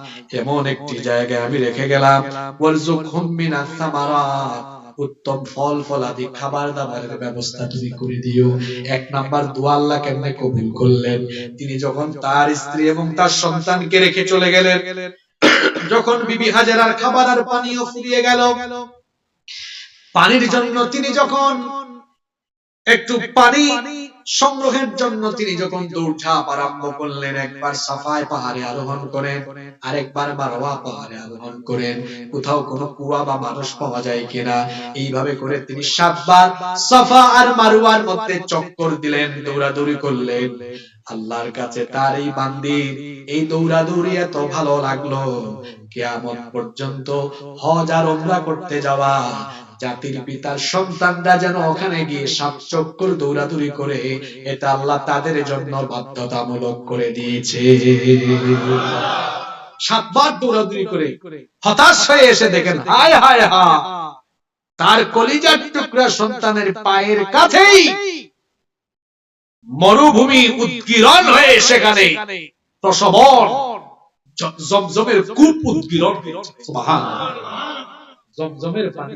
এমন একটি জায়গায় আমি রেখে গেলাম। ওয়ারযুকহুম মিনাস সামারাত, উত্তম ফল ফলাদি খাবার দাবারের ব্যবস্থা তুমি করে দিও। এক নাম্বার দোয়া আল্লাহ কেমনে কবুল করলেন? তিনি যখন তার স্ত্রী এবং তার সন্তানকে রেখে চলে গেলেন, যখন বিবি হাজেরার খাবার আর পানিও ফুরিয়ে গেল, পানির জন্য তিনি যখন একটু পানি সংগ্রহের জন্য তিনি যখন দৌড়ঝাঁপ আরম্ভ করলেন, একবার সাফায় পাহাড়ে আরোহণ করেন, আরেকবার মারওয়া পাহাড়ে আরোহণ করেন, কোথাও কোনো কুয়া বা মানুষ পাওয়া যায় কিনা, এইভাবে করে তিনি 7 বার সাফা আর মারওয়ার মধ্যে চক্কর দিলেন, দৌড়াদৌড়ি করলেন। আল্লাহর কাছে তার এই বান্দির এই দৌড়াদৌড়ি এত ভালো লাগলো, কিয়ামত পর্যন্ত হজ আর উমরা করতে যাওয়া জাতির পিতার সন্তানরা যেন ওখানে গিয়ে 7 চক্কর দৌড়াদৌড়ি করে, এটা আল্লাহ তাদের জন্য বাধ্যতামূলক করে দিয়েছে। 7 বার দৌড়াদৌড়ি করে হতাশ হয়ে এসে দেখেন, হায় হায় হায়, তার কলিজার টুকরা সন্তানের পায়ের কাছেই মরুভূমি উৎকীর্ণ হয়ে সেখানে প্রসবন জমজমের কূপ উৎকীর্ণ, সুবহানাল্লাহ, জমজমের পানি।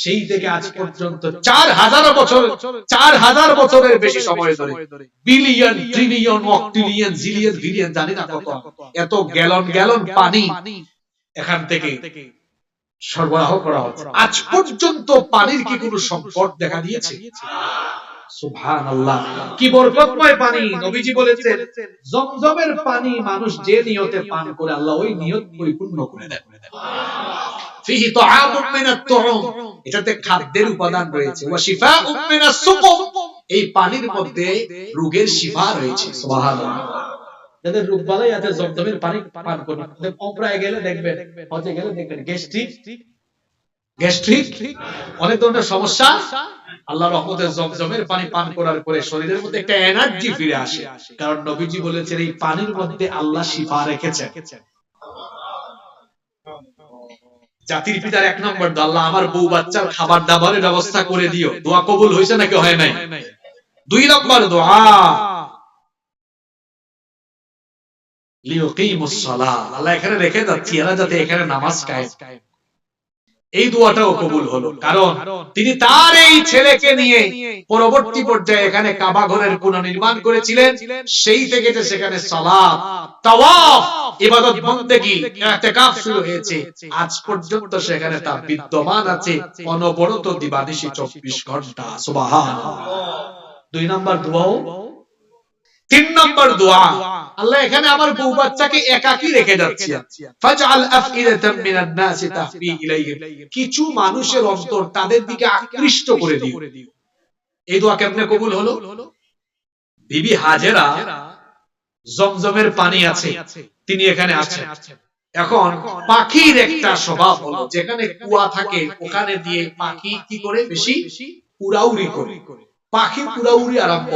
সেই থেকে আজ পর্যন্ত 4000 বছরের বেশি সময় ধরে, বিলিয়ন ট্রিলিয়ন অক্টিলিয়ন জিলিয়ন বিলিয়ন জানি না কত, এত গ্যালন পানি এখান থেকে সরবরাহ করা হচ্ছে। আজ পর্যন্ত পানির কি কোনো সংকট দেখা দিয়েছে? সুবহানাল্লাহ, কি বরকতময় পানি! নবীজি বলেছেন, জমজমের পানি মানুষ যে নিয়তে পান করে, আল্লাহ ওই নিয়ত পরিপূর্ণ করে দেন। ফিহি তুআমুম মিনাত তুউম, এটাতে খাদ্যের উপাদান রয়েছে, ওয়া শিফাউম মিনাস সুকুম, এই পানির মধ্যে রোগের শিফা রয়েছে। সুবহানাল্লাহ, যাদের রোগ বালাই আছে জমজমের পানি পান করুন। উমরায় গেলে দেখবেন, হজে গেলে দেখবেন, গ্যাস্ট্রিক অনেক ধরনের সমস্যা, আল্লাহর রহমতে জমজমের পানি পান করার পরে শরীরের মধ্যে একটা এনার্জি ফিরে আসে, কারণ নবীজি বলেছেন এই পানির মধ্যে আল্লাহ শিফা রেখেছেন। জাতির পিতার 1 নম্বর দোয়া, আল্লাহ আমার বউ বাচ্চার খাবার দাবারের ব্যবস্থা করে দিও। দোয়া কবুল হয়েছে নাকি হয় নাই? 2 নম্বর দোয়া, লিউকিমুস সালাহ, আল্লাহ এখানে রেখে যাচ্ছি এরা যাতে এখানে নামাজ কায়েম। এই দোয়াটাও কবুল হলো, কারণ তিনি তার এই ছেলেকে নিয়ে পরবর্তী পর্যায়ে এখানে কাবা ঘরের পুনর্নির্মাণ করেছিলেন। সেই থেকে যে সেখানে সালাত, তাওয়াফ, ইবাদত বন্দেগী, ইতিকাফ শুরু হয়েছে, আজ পর্যন্ত সেখানে তা বিদ্যমান আছে, অনবরত দিবানিশি 24 ঘন্টা। সুবহানাল্লাহ। 2 নম্বর দোয়া। 3 নম্বর দোয়া, আল্লাহ এখানে আমার বউ বাচ্চাকে একাকী রেখে যাচ্ছি, ফাজআল আফইদাতাম মিনান নাসি তাহফি ইলাইহিম, কিছু মানুষের অন্তর তাদের দিকে আকৃষ্ট করে দিও। এই দোয়া কেমনে কবুল হলো? বিবি হাজেরা জমজমের পানি আছে, তিনি এখানে আছেন। এখন পাখির একটা স্বভাব হলো, যেখানে কুয়া থাকে ওখানে দিয়ে পাখি কি করে বেশি উড়াউড়ি করে, পাখি উড়াউড়ি আরম্ভ।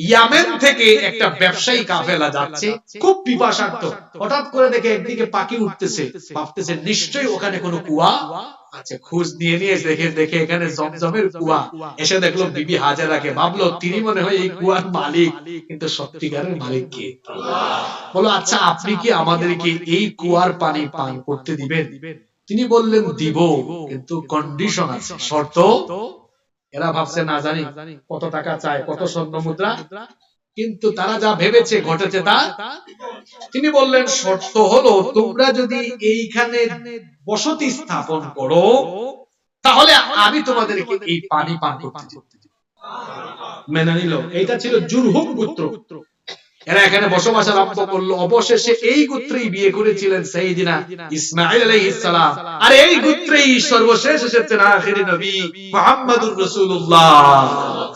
ইয়ামেন থেকে একটা ব্যবসায়ী কাফেলা যাচ্ছে, খুব পিপাসার্থ, হঠাৎ করে দেখে একদিকে পাখি উঠতেছে, ভাবতেছে নিশ্চয়ই ওখানে কোনো কুয়া আছে। খোঁজ নিয়ে নিয়ে দেখে এখানে জমজমের কুয়া। এসে দেখলো বিবি হাজেরাকে, ভাবলো তিনি মনে হয় এই কুয়ার মালিক, কিন্তু সত্যিকারের মালিক কে? বলো আচ্ছা আপনি কি আমাদেরকে এই কুয়ার পানি পান করতে দিবেন? তিনি বললেন দিব, কিন্তু কন্ডিশন আছে, শর্ত। এরা ভাবছে না জানি কত টাকা চায়, কত স্বর্ণ মুদ্রা, কিন্তু তারা যা ভেবেছে ঘটেছে তা। তিনি বললেন শর্ত হলো তোমরা যদি এইখানে বসতি স্থাপন করো, তাহলে আমি তোমাদেরকে এই পানি পান করতে দিব। মেনে নিল। এইটা ছিল জুরহুম গোত্র। এরা এখানে বসবাস আরম্ভ করলো। অবশেষে এই গোত্রেই বিয়ে করেছিলেন সাইয়েদিনা ইসমাঈল আলাইহিস সালাম। আর এই গোত্রেই সর্বশেষ এসেছেন আখিরি নবী মুহাম্মদুর রাসূলুল্লাহ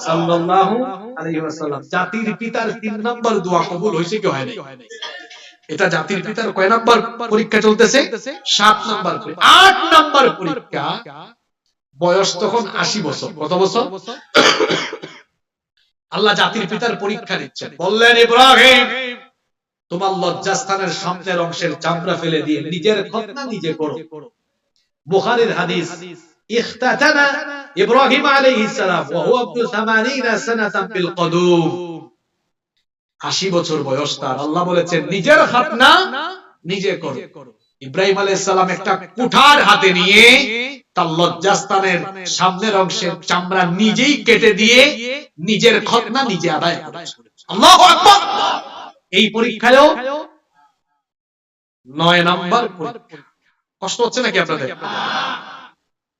সাল্লাল্লাহু আলাইহি ওয়াসাল্লাম। জাতির পিতার 3 নাম্বার দোয়া কবুল হইছে কি হয় নাই? এটা জাতির পিতার কয় নাম্বার পরীক্ষা চলতেছে? 7 নাম্বার। 8 নাম্বার পরীক্ষা। বয়স তখন 80 বছর। কত বছর? আল্লাহ জাতির পিতার পরীক্ষা নিচ্ছেন। বললেন ইব্রাহিম তোমার লজ্জাস্থানের সামনের অংশের চামড়া ফেলে দিয়ে নিজের খতনা নিজে করো। বুখারীর হাদিস, ইখতাতানা ইব্রাহিম আলাইহিস সালাম ওয়া হুয়া ইবনু 80 সানাতান বিল কদুম। 80 বছর বয়স তার। আল্লাহ বলেছেন নিজের খতনা নিজে করো। ইব্রাহিম আলাইহিস সালাম একটা কুঠার হাতে নিয়ে তার লজ্জাস্থানের সামনের অংশের চামড়া নিজেই কেটে দিয়ে নিজের খতনা নিজে আদায় করেছেন। আল্লাহু আকবার। এই পরীক্ষায়ও 9 নাম্বার পরীক্ষা। কষ্ট হচ্ছে নাকি আপনাদের?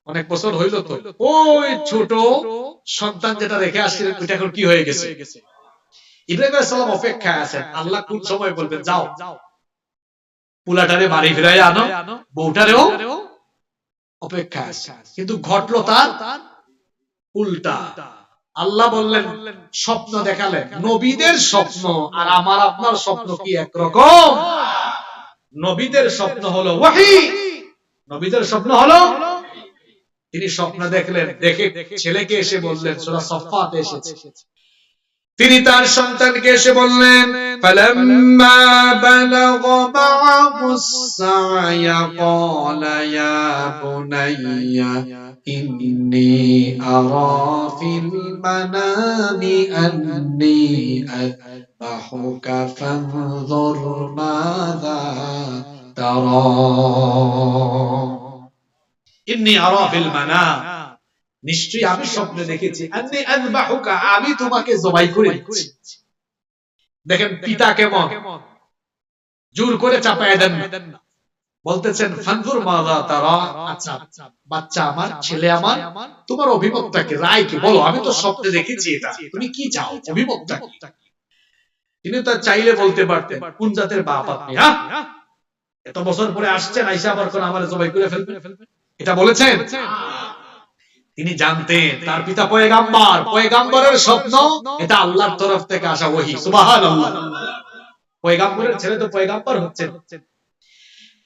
অনেক বছর হইল তো। ওই ছোট সন্তান যেটা রেখে আসছিলেন ওইটা এখন কি হয়ে গেছে? ইব্রাহিম আলাইহিস সালাম অপেক্ষায় আছেন, আল্লাহ কোন সময় বলবেন যাও পুলাটারে বাড়ি ফিরাইয়া আনো, বউটারেও অপেক্ষা আছে। কিন্তু ঘটলো তার উল্টা। আল্লাহ বললেন স্বপ্ন দেখালেন। নবীদের স্বপ্ন আর আমার আপনার স্বপ্ন কি একরকম? নবীদের স্বপ্ন হলো ওহী, নবীদের স্বপ্ন হলো তিনি স্বপ্ন দেখলেন, দেখে ছেলেকে এসে বললেন, সূরা সাফফাতে এসেছে, তিনি তার সন্তানকে এসে বললেন ফালাম্মা বালাগা মা'আহুস সা'য়া ক্বালা ইয়া বুনাইয়া ইন্নী আরা ফিল মানামি আন্নী আযবাহুকা ফানজুর মাযা তারা। ইন্নী আরা ফিল মানাম, নিশ্চয়ই আমি স্বপ্নে দেখেছি, আন্নী আযবাহুকা, আমি তোমাকে জবাই করে দিচ্ছি। দেখেন পিতা কেমন, জোর করে চাপায় দেন না, বলতেছেন ফানজুর মাযা তারা, আচ্ছা বাচ্চা আমার, ছেলে আমার, তোমার অভিমতটা কি, রায় কি বলো, আমি তো স্বপ্নে দেখেছি এটা, তুমি কি চাও, অভিমতটা কি? তিনি তো চাইলে বলতে পারতেন কোন জাতের বাপ আপনি, হ্যাঁ এত বছর পরে আসছেন, আইসা আবার কোন আমারে জবাই করে ফেলবে, এটা বলেছেন? তিনি জানতেন তার পিতা পয়গাম্বর, পয়গাম্বরের স্বপ্ন এটা আল্লাহর তরফ থেকে আসা ওহী। সুবহানাল্লাহ। পয়গাম্বরের ছেলে তো পয়গাম্বর হচ্ছেন।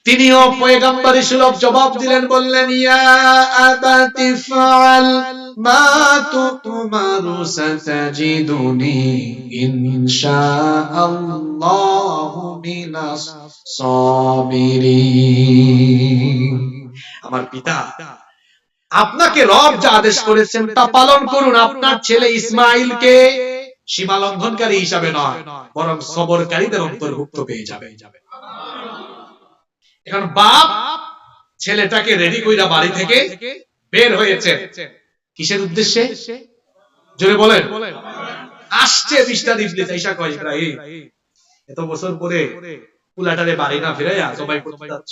তিনিও পয়গাম্বরি সুলভ জবাব দিলেন, বললেন ইয়া আবাতি ফাআল মা তুমারু সাতাজিদুনি ইনশাআল্লাহু মিনাস সাবিরিন। আমার পিতা, আপনাকে রব যা আদেশ করেছেন তা পালন করুন। আপনার ছেলে ইসমাঈলকে সীমা লঙ্ঘনকারী হিসাবে নয়, বরং সবরকারীদের অন্তর্ভুক্ত পেয়ে যাবে। এখন বাপ ছেলেটাকে রেডি কইরা বাড়ি থেকে বের হয়েছে কিসের উদ্দেশ্যে? জোরে বলেন। আসছে বিশটা ইবলিস আইসা কয়, ইব্রাহিম এত বছর পরে পুলাটারে বাড়ি না ফিরাইয়া জবাই করতে যাচ্ছ,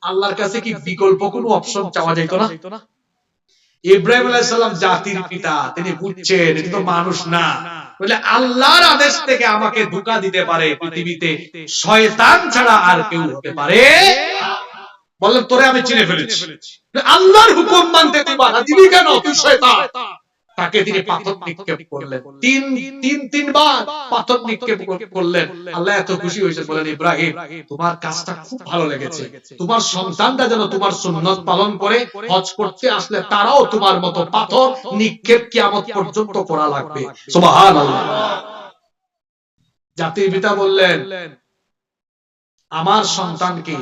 আল্লাহর কাছে কি বিকল্প কোনো অপশন চাওয়া যেত না? ইব্রাহিম আলাইহিস সালাম জাতির পিতা, তিনি বুঝছেন এটা তো মানুষ না, বলে আল্লাহর আদেশ থেকে আমাকে ধোঁকা দিতে পারে পৃথিবীতে শয়তান ছাড়া আর কেউ হতে পারে? বললেন তোরে আমি চিনে ফেলেছি, আল্লাহর হুকুম মানতে দিবা না, দিবি কেন তুই শয়তান? তাকে তিনি পাথর নিক্ষেপ করলেন, তিনবার পাথর নিক্ষেপ করলেন। আল্লাহ এত খুশি হয়েছে, বলেন ইব্রাহিম তোমার কাজটা খুব ভালো লেগেছে, তোমার সন্তানরা যেন তোমার সুন্নাত পালন করে, হজ করতে আসলে তারাও তোমার মতো পাথর নিক্ষেপ কিয়ামত পর্যন্ত করা লাগবে। সুবহানাল্লাহ। জাতির পিতা বললেন আমার সন্তানকে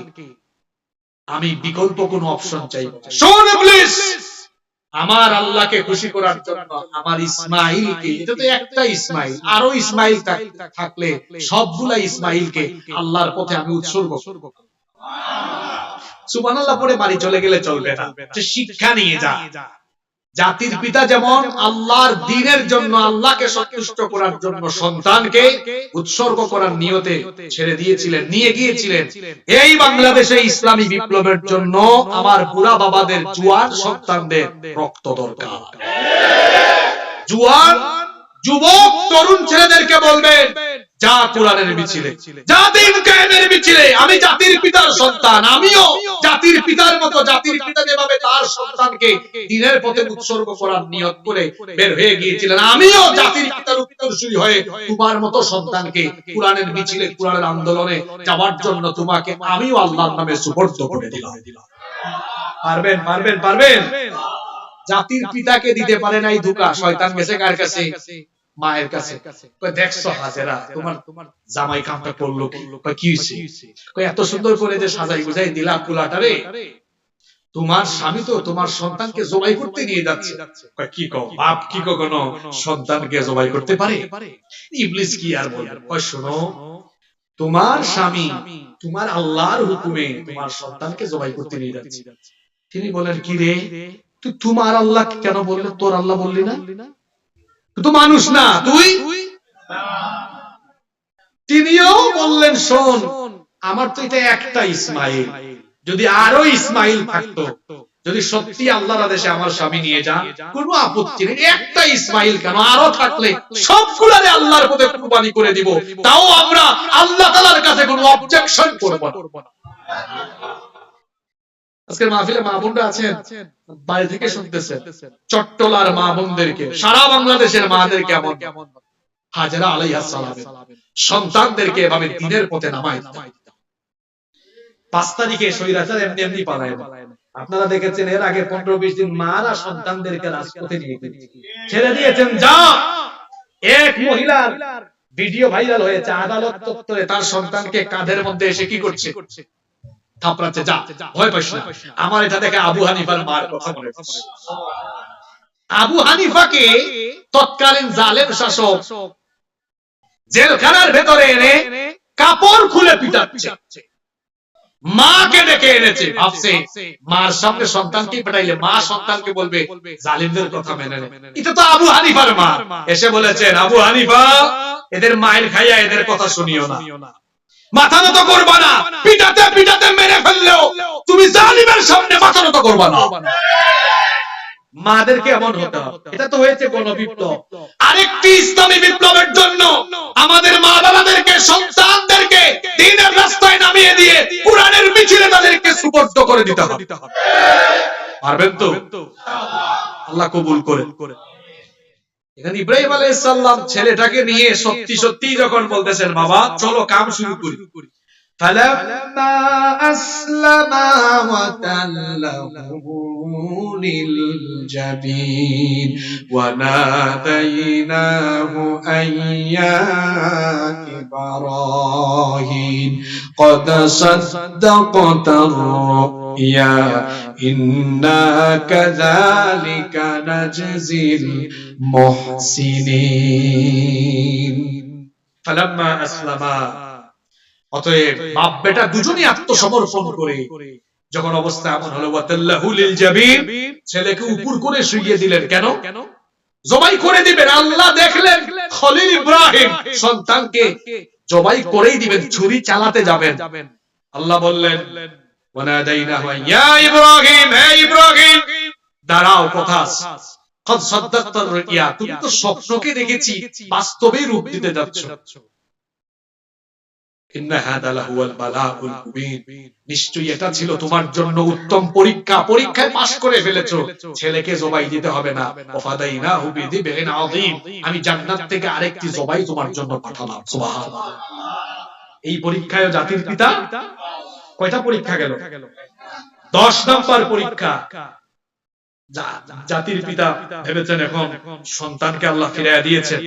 আমি বিকল্প কোন অপশন চাইব না। শোন ইবলিস, আমার আল্লাহকে খুশি করার জন্য আমার ইসমাইলকে, এটা তো একটা ইসমাইল, আরো ইসমাইল থাকলে সবগুলা ইসমাইলকে আল্লাহর পথে আমি উৎসর্গ করব। সুবহানাল্লাহ পরে বাড়ি চলে গেলে চলবে না, যে শিক্ষা নিয়ে যা। জাতির পিতা যেমন আল্লাহর দ্বীনের জন্য, আল্লাহকে সন্তুষ্ট করার জন্য সন্তানকে উৎসর্গ করার নিয়তে ছেড়ে দিয়েছিলেন, নিয়ে গিয়েছিলেন। এই বাংলাদেশে ইসলামী বিপ্লবের জন্য আমার বুড়া বাবাদের জুয়ান সন্তানদের রক্ত দরকার। জুয়ান যুবক তরুণ ছেলেদেরকে বলবেন যা কোরআনের মিছিলে, যা দ্বীন কায়েমের মিছিলে। আমি জাতির পিতার সন্তান, আমিও জাতির পিতার মতো, জাতির পিতা যেভাবে তার সন্তানকে দ্বীনের পথে উৎসর্গ করার নিয়ত করে বের হয়ে গিয়েছিলেন, আমিও জাতির পিতার উত্তরসূরি হয়ে তোমার মতো সন্তানকে কোরআনের মিছিলে, কোরআনের আন্দোলনে যাওয়ার জন্য তোমাকে আমিও আল্লাহর নামে সুপর্দ করে দিলাম। পারবেন পারবেন পারবেন? জাতির পিতাকে দিতে পারে নাই ধোঁকা, শয়তান গেছে কার কাছে? মায়ের কাছে। দেখছো হাজেরা তোমার জামাই কামটা করলো কি হয়েছে? এত সুন্দর করে যে সাজাই গুজাই দিলা কুলাটারে, তোমার স্বামী তো তোমার সন্তানকে জবাই করতে নিয়ে যাচ্ছে। কি কও বাপ, কি কখনো সন্তানকে জবাই করতে পারে? ইবলিস কি আর বলে, শোনো তোমার স্বামী তোমার আল্লাহর হুকুমে তোমার সন্তানকে জবাই করতে নিয়ে যাচ্ছে। তিনি বলেন কি রে, তুই তোমার আল্লাহ কেন বললে? তোর আল্লাহ বললি না? তো মানুষ না তুই? তিনিও বললেন শোন, আমার তো এটা একটা ইসমাইল, যদি আরো ইসমাইল থাকতো, যদি সত্যি আল্লাহর আদেশে আমার স্বামী নিয়ে যান, কোনো আপত্তি নেই। একটা ইসমাইল কেন, আরো থাকলে সবগুলারে আল্লাহর পথে কুরবানি করে দিব, তাও আমরা আল্লাহ তাআলার কাছে কোনো অবজেকশন করব না। আজকের মাহফিলে মা বোনরা আছেন, বাড়ি থেকে শুনতেছেন, চট্টলার মা বোনদেরকে, সারা বাংলাদেশের মাদেরকে এমন হাজেরা আলাইহিস সালামের সন্তানদেরকে এভাবে দ্বীনের পথে নামায় দিতেন। 5 তারিখে স্বৈরাচার এমনি এমনি পালায় না। আপনারা দেখেছেন এর আগে 15-20 দিন মারা সন্তানদেরকে রাজপথে নিয়ে ছেড়ে দিয়েছেন। যা এক মহিলার ভিডিও ভাইরাল হয়েছে, আদালত চত্বরে তার সন্তানকে কাঁধের মধ্যে এসে কি করছে? থাপড়াচ্ছে। যা, ভয় পাইস না। আমার এটা দেখে আবু হানিফার মার কথা মনে পড়ে। আবু হানিফাকে তৎকালীন জালেম শাসক জেলখানার ভেতরে এনে কাপড় খুলে পিটাচ্ছে। মাকে ডেকে এনেছে, ভাবছে মার সামনে সন্তানকে পেটাইলে মা সন্তানকে বলবে জালিমদের কথা মেনে নে। এটা তো আবু হানিফার মা। এসে বলেছেন আবু হানিফা, এদের মায়ের খাইয়া এদের কথা শুনিও না, মাথা নত করবা না, পিটাতে পিটাতে মেরে ফেললেও তুমি জালিমের সামনে মাথা নত করবা না। মাদেরকে এমন হতে হবে। এটা তো হয়েছে গণবিপ্লব। আরেকটি ইসলামী বিপ্লবের জন্য আমাদের মা বাবাদেরকে, সন্তানদেরকে দ্বীনের রাস্তায় নামিয়ে দিয়ে কোরআনের মিছিলে তাদেরকে সুপর্দ করে দিতে হবে। পারবেন তো? আল্লাহ কবুল করেন। এখানে ইব্রাহিম আলাইহিস সালাম ছেলেটাকে নিয়ে সত্যি সত্যি যখন বলতেছেন বাবা চলো কাম শুরু করি, ফালাম্মা আসলামা ওয়া তাল্লাহু লিল জাবিন ওয়া নাদাইনাহু আইয়া ইব্রাহিম قد صدقت الرؤيا إنا كذلك نجزي المحسنين فلما أسلما অতএব বাপ বেটা দুজনই আত্মসমর্পণ করে যখন অবস্থা এমন হলো ওয়াতাল্লাহু লিল জাবিন, ছেলেকে উপর করে শুইয়ে দিলেন। কেন? জবাই করে দিবেন। আল্লাহ দেখলেন খলিল ইব্রাহিম সন্তানকে জবাই করেই দিবেন, ছুরি চালাতে যাবেন। আল্লাহ বললেন ওয়ানাদাইনাহু ইয়া ইব্রাহিম, হে ইব্রাহিম দাঁড়াও, কথা কদ সাদ্দাকতার রুইয়া, তুমি তো স্বপ্নকে দেখেছি বাস্তবে রূপ দিতে যাচ্ছ। ইন্না হাদা লাহুয়াল বালাউল মুবিন, নিশ্চয়ই এটা ছিল তোমার জন্য উত্তম পরীক্ষা, পরীক্ষায় পাশ করে ফেলেছো, ছেলেকে জবাই দিতে হবে না। ওয়াফাদাইনাহু বিযিবহিন আযীম, আমি জান্নাত থেকে আরেকটি জবাই তোমার জন্য পাঠালাম। সুবহানাল্লাহ। এই পরীক্ষায় জাতির পিতা কয়টা পরীক্ষা গেল? 10 নাম্বার পরীক্ষা। জাতির পিতা ভেবেছেন এখন সন্তানকে আল্লাহ ফিরাইয়া দিয়েছেন,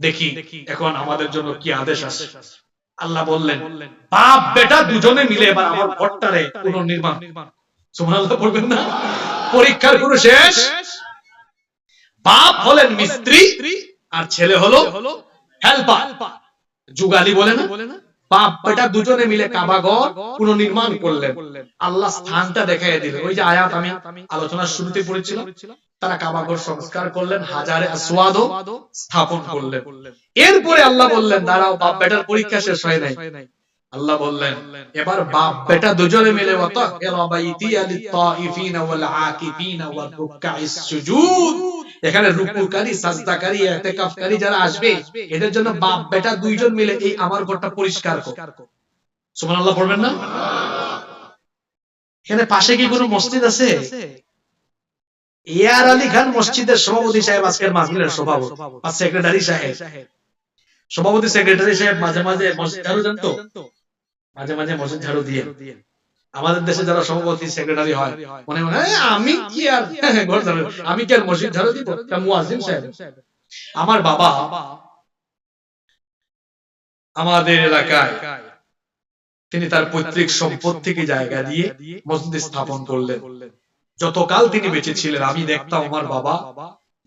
দেখি এখন আমাদের জন্য কি আদেশ আছে। আল্লাহ বললেন, বাপ বেটা দুজনে মিলে এবার আমার ঘরটারে পুনর্নির্মাণ। সুবহানাল্লাহ বলবেন না? পরীক্ষার পুরো শেষ। বাপ হলেন মিস্ত্রি আর ছেলে হলো হেল্পার, যুগালি বলে না? বাপ বেটা দুজনে মিলে কাবা ঘর পুনর্নির্মাণ করলেন। আল্লাহ স্থানটা দেখাইয়া দিলেন। ওই যে আয়াত আমি আলোচনার শুরুতে পড়েছিলাম, তারা কাবা ঘর সংস্কার করলেন, হাজারে আসওয়াদ স্থাপন করলেন। এরপরে আল্লাহ বললেন, দাঁড়াও, বাপ বেটার পরীক্ষা শেষ হয় নাই। আল্লাহ বললেন, এবার বাপ বেটা দুজনে মিলে এখানে রুকুকারী, সাজদাকারী, ইতিকাফকারী যারা আসবে এদের জন্য বাপ বেটা দুইজন মিলে এই আমার ঘরটা পরিষ্কার কর। সুবহানাল্লাহ পড়বেন না? এখানে পাশে কি কোনো মসজিদ আছে? এআর আলী খান মসজিদের সভাপতি সাহেব আজকের মাহফিলের সভাপতি আর সেক্রেটারি সাহেব, সভাপতি সেক্রেটারি সাহেব মাঝে মাঝে মসজিদ ঝাড়ু দেন, তো মাঝে মাঝে মসজিদ ঝাড়ু দিয়ে। আমাদের দেশে যারা সভাপতি সেক্রেটারি হয় মনে মনে আমি কি আর ঘর ঝাড়ু, আমি কি আর মসজিদ ঝাড়ু দিব? মুয়াজ্জিন সাহেব। আমার বাবা আমাদের এলাকায় তিনি তার পৈতৃক সম্পদ থেকে জায়গা দিয়ে মসজিদ স্থাপন করলেন। যতকাল তিনি বেঁচে ছিলেন আমি দেখতাম আমার বাবা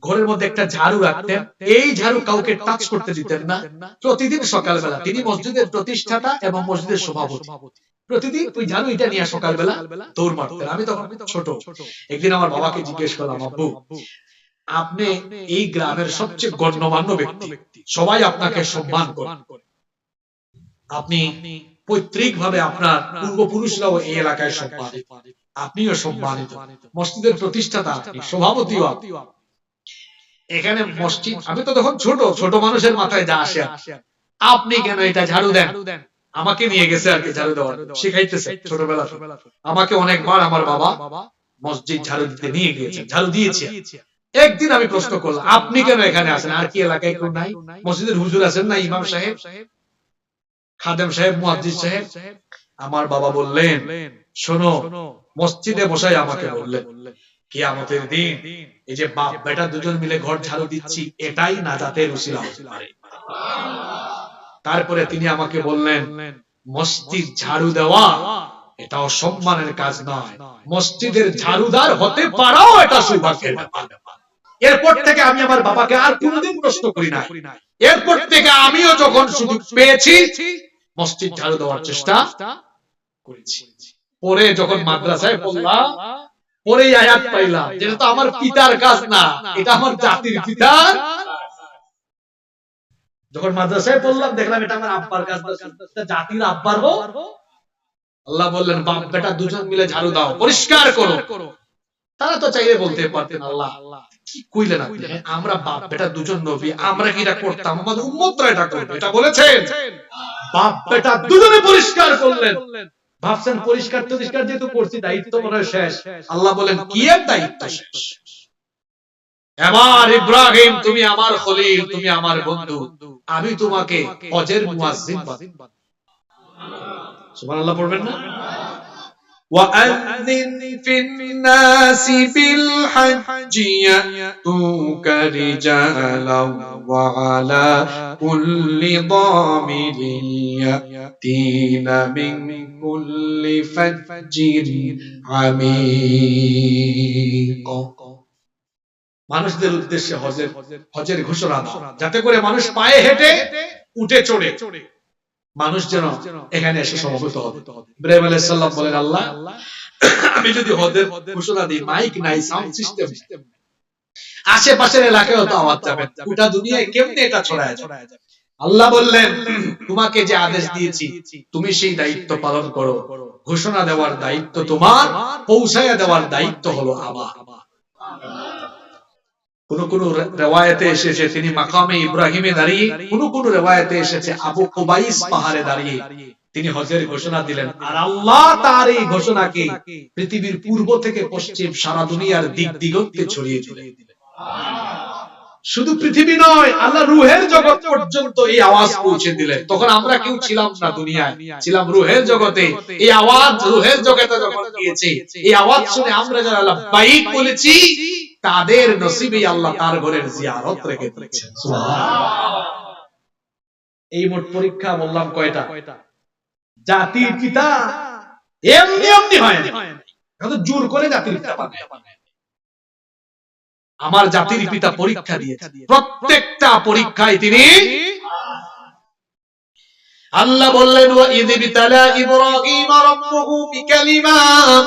ঘরের মধ্যে একটা ঝাড়ু রাখতেন, এই ঝাড়ু কাউকে টাচ করতে দিতেন না। প্রতিদিন সকালবেলা, তিনি মসজিদের প্রতিষ্ঠাতা এবং মসজিদের সভাপতি, প্রতিদিন ওই ঝাড়ু এটা নিয়ে সকালবেলা দৌড় মারতেন। আমি তখন ছোট। একদিন আমার বাবাকে জিজ্ঞেস করলাম, আব্বু আপনি এই গ্রামের সবচেয়ে গণ্যমান্য ব্যক্তি, সবাই আপনাকে সম্মান করে, আপনি পৈতৃক ভাবে আপনার পূর্বপুরুষরাও এই এলাকায় সম্মানিত, আপনিও সম্মানিত, মসজিদের প্রতিষ্ঠাতা আপনি, সভাপতিও আপনি, এখানে মসজিদ, আমি তো তখন ছোট ছোট মানুষের মাথায় যা আসে, আপনি কেন এটা ঝাড়ু দেন? আমাকে নিয়ে গেছে আর কি ঝাড়ু দেওয়া শিখাইতেছে ছোটবেলা। আমাকে অনেকবার আমার বাবা মসজিদ ঝাড়ু দিতে নিয়ে গিয়েছে, ঝাড়ু দিয়েছে। একদিন আমি প্রশ্ন করলাম, আপনি কেন এখানে আসেন? আর কি এলাকায় কেউ নাই? মসজিদের হুজুর আছেন না, ইমাম সাহেব, খাদেম সাহেব, মুয়াজ্জিন সাহেব? আমার বাবা বললেন, শোনো, মসজিদে বসাই আমাকে বললেন কিয়ামতের দিন এই যে বাপ বেটা দুজন মিলে ঘর ঝাড়ু দিচ্ছি এটাই নাজাতের উসিলা হতে পারে। তারপরে তিনি আমাকে বললেন, মসজিদ ঝাড়ু দেওয়া এটা অসম্মানের কাজ নয়, মসজিদের ঝাড়ুদার হতে পারাও এটা সৌভাগ্যের ব্যাপার। এরপর থেকে আমি আমার বাবাকে আর কোনদিন প্রশ্ন করি না। এরপর থেকে আমিও যখন সুযোগ পেয়েছি মসজিদ ঝাড়ু দেওয়ার চেষ্টা করেছি। পরে যখন মাদ্রাসায় পড়লাম, পরে আয়াত পাইলাম যেটা তো আমার পিতার কাজ না, এটা আমার জাতির পিতার। যখন মাদ্রাসায় পড়লাম দেখলাম এটা আমার আব্বার কাজ, জাতির আব্বার হোক। আল্লাহ বললেন, বাপ বেটা দুজন মিলে ঝাড়ু দাও, পরিষ্কার করো। তারা তো চাইলে বলতে পারতেন, আল্লাহ কি কইলেন আপনি? আমরা বাপ বেটা দুজন নবী, আমরা কি এটা করতাম? আমাদের উম্মতরা এটা করবে, এটা বলেছেন। বাপ বেটা দুজনে পরিষ্কার করলেন। ভাবছেন পরিষ্কার টরিষ্কার যেহেতু করছি দায়িত্ব মনে হয় শেষ। আল্লাহ বলেন, কি এর দায়িত্ব শেষ? এবার ইব্রাহিম তুমি আমার খলিল, তুমি আমার বন্ধু, আমি তোমাকে হজের মুয়াজ্জিন বানাবো। সুবহানাল্লাহ পড়বেন না? وَأَذِّنْ فِي النَّاسِ بِالْحَجِّ يَأْتُوكَ رِجَالًا وَعَلَى كُلِّ ضَامِرٍ يَأْتِينَ مِنْ كُلِّ فَجٍّ عَمِيقٍ। মানুষদের উদ্দেশ্যে হজের ঘোষণা দাও, যাতে করে মানুষ পায়ে হেঁটে উঠে চড়ে মানুষ যেন এখানে এসে সমবেত হবে। ইব্রাহিম আলাইহিস সালাম বলেন, আল্লাহ আমি যদি হজের ঘোষণা দিই, মাইক নাই, সাউন্ড সিস্টেম, আশেপাশের এলাকায় তো আওয়াজ যাবে, গোটা দুনিয়ায় কেমনে এটা ছড়ায় যাবে? আল্লাহ বললেন, তোমাকে যে আদেশ দিয়েছি তুমি সেই দায়িত্ব পালন করো। ঘোষণা দেওয়ার দায়িত্ব তোমার, পৌঁছায়া দেওয়ার দায়িত্ব হলো আমার। কোন কোন রিওয়ায়াতে এসেছে তিনি মাকামে ইব্রাহিমে দাঁড়িয়ে, কোন কোন রিওয়ায়াতে এসেছে আবু কুবাইস পাহাড়ে দাঁড়িয়ে তিনি হজের ঘোষণা দিলেন। আর আল্লাহ তার এই ঘোষণাকে পৃথিবীর পূর্ব থেকে পশ্চিম সারা দুনিয়ার দিক দিগন্তে ছড়িয়ে দিলেন। শুধু পৃথিবী নয়, আল্লাহ রূহের জগৎ পর্যন্ত এই আওয়াজ পৌঁছে দিলেন। তখন আমরা কেউ ছিলাম না দুনিয়ায়, ছিলাম রূহের জগতে। এই আওয়াজ রূহের জগতে যখন গিয়েছে, এই আওয়াজ শুনে আমরা যারা লাব্বাইক বলেছি তাদের নসিবে আল্লাহ তার ঘরের জিয়ারত রেখে দিয়েছেন। সুবহানাল্লাহ। এই মোট পরীক্ষা বললাম কয়টা? জাতির পিতা এমনি এমনি হয় না, এটা জোর করে জাতির পিতা বানায়। আমার জাতির পিতা পরীক্ষা দিয়েছে, প্রত্যেকটা পরীক্ষায় তিনি। আল্লাহ বললেন ওয়া ইয বিতালা ইব্রাহিম রাব্বুহু বিকালিমাত,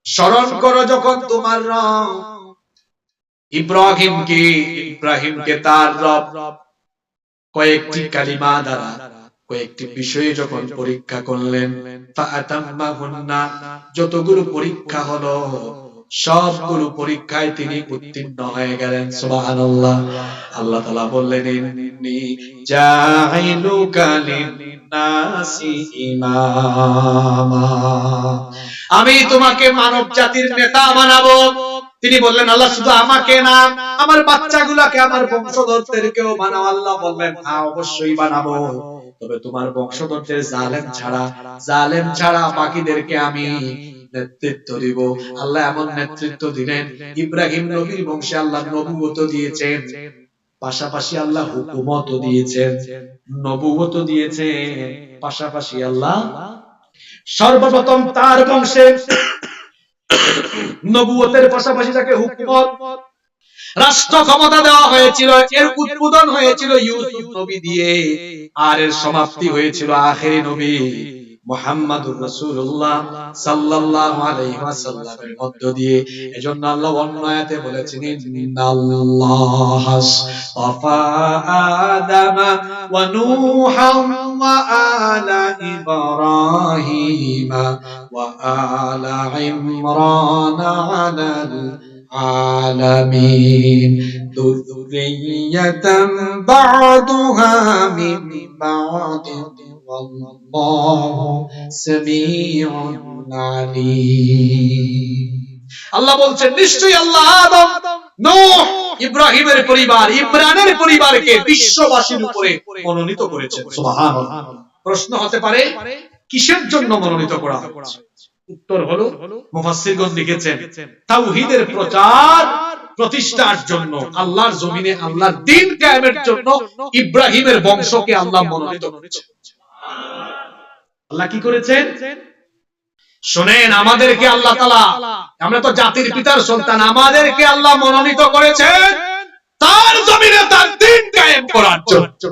স্মরণ করো যখন তোমার রব ইব্রাহিমকে তার রব কয়েকটি কালিমা দ্বারা কয়েকটি বিষয়ে যখন পরীক্ষা করলেন, ফাআতাম্মাহুন্না, যতগুলো পরীক্ষা হলো সবগুলো পরীক্ষায় তিনি উত্তীর্ণ হয়ে গেলেন। সুবহানাল্লাহ। আল্লাহ তাআলা বললেন ইন্নী জাইলুকা লিন-নাসি ইমামা, আমি তোমাকে মানব জাতির নেতা বানাবো। তিনি বললেন আল্লাহ শুধু আমাকে না, আমার বাচ্চাগুলোকে, আমার বংশধরদেরকেও বানাও। আল্লাহ বললেন হ্যাঁ অবশ্যই বানাবো, তবে তোমার বংশধরদের জালেম ছাড়া বাকিদেরকে আমি নেতৃত্ব দিব। আল্লাহ এমন নেতৃত্ব দিলেন, ইব্রাহিম নবীর বংশে আল্লাহ নবুয়ত দিয়েছেন, পাশাপাশি আল্লাহ হুকুমত দিয়েছেন, নবুয়ত দিয়েছেন, পাশাপাশি আল্লাহ সর্বপ্রথম তার বংশে নবুয়তের পাশাপাশি তাকে হুকুমত, রাষ্ট্র ক্ষমতা দেওয়া হয়েছিল। এর উদ্বোধন হয়েছিল ইউসুফ নবী দিয়ে, আর এর সমাপ্তি হয়েছিল আখেরি নবী মুহাম্মদুর রাসূলুল্লাহ সাল্লাল্লাহু আলাইহি ওয়াসাল্লামের মধ্য দিয়ে। এজন্য আল্লাহ অন্য আয়াতে বলেছেন ইন্নাল্লাহা আসতাফা আদামা ওয়া নূহান ওয়া আলা ইব্রাহিমা ওয়া আলা ইমরান আলাল আলামিন যুররিয়াতাম বা'দুহা মিন বা'দিন ওয়াল্লাহু সামিউন আলীম। আল্লাহ বলছেন নিশ্চয়ই আল্লাহ আদম, নূহ, ইব্রাহিমের পরিবার, ইমরানের পরিবারকে বিশ্ববাসীর উপরে মনোনীত করেছেন। সুবহানাল্লাহ। প্রশ্ন হতে পারে কিসের জন্য মনোনীত করা হয়েছে? উত্তর হলো মুফাসসিরগণ লিখেছেন তাওহীদের প্রচার প্রতিষ্ঠার জন্য, আল্লাহর জমিনে আল্লাহর দ্বীন কায়েমের জন্য ইব্রাহিমের বংশকে আল্লাহ মনোনীত করেছেন। আল্লাহ কি করেছেন শুনেন, আমাদেরকে আল্লাহ তাআলা, আমরা তো জাতির পিতার সন্তান, আমাদেরকে আল্লাহ মনোনীত করেছেন তার জমিনে তার দ্বীন কায়েম করার জন্য।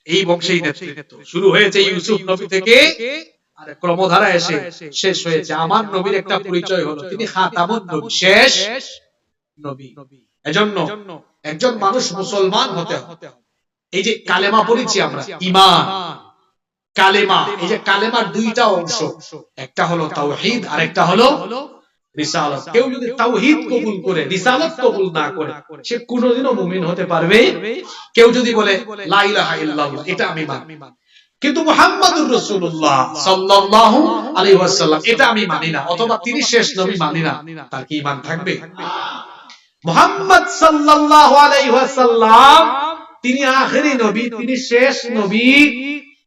এই বংশেই নেতৃত্ব শুরু হয়েছে ইউসুফ নবী থেকে, আর ক্রমধারা এসে শেষ হয়েছে। আমার নবীর একটা পরিচয় হলো তিনি খাতামুন নবী, শেষ নবী। এজন্য একজন মানুষ মুসলমান হতে হবে। এই যে কালেমা পড়েছি আমরা, ঈমান, কালেমা, এই যে কালেমার দুইটা অংশ, একটা হলো তাওহীদ আর একটা হলো রিসালাত। কেউ যদি তাওহীদ কবুল করে রিসালাত কবুল না করে সে কোনোদিনও মুমিন হতে পারবে। কেউ যদি বলে লা ইলাহা ইল্লাল্লাহ, এটা আমি মানি, কিন্তু মুহাম্মাদুর রাসূলুল্লাহ সাল্লাল্লাহু আলাইহি ওয়াসাল্লাম এটা আমি মানি না, অথবা তিনি শেষ নবী মানি না, তার কি ঈমান থাকবে? মুহাম্মদ সাল্লাল্লাহু আলাইহি ওয়াসাল্লাম তিনি আখেরি নবী, তিনি শেষ নবী,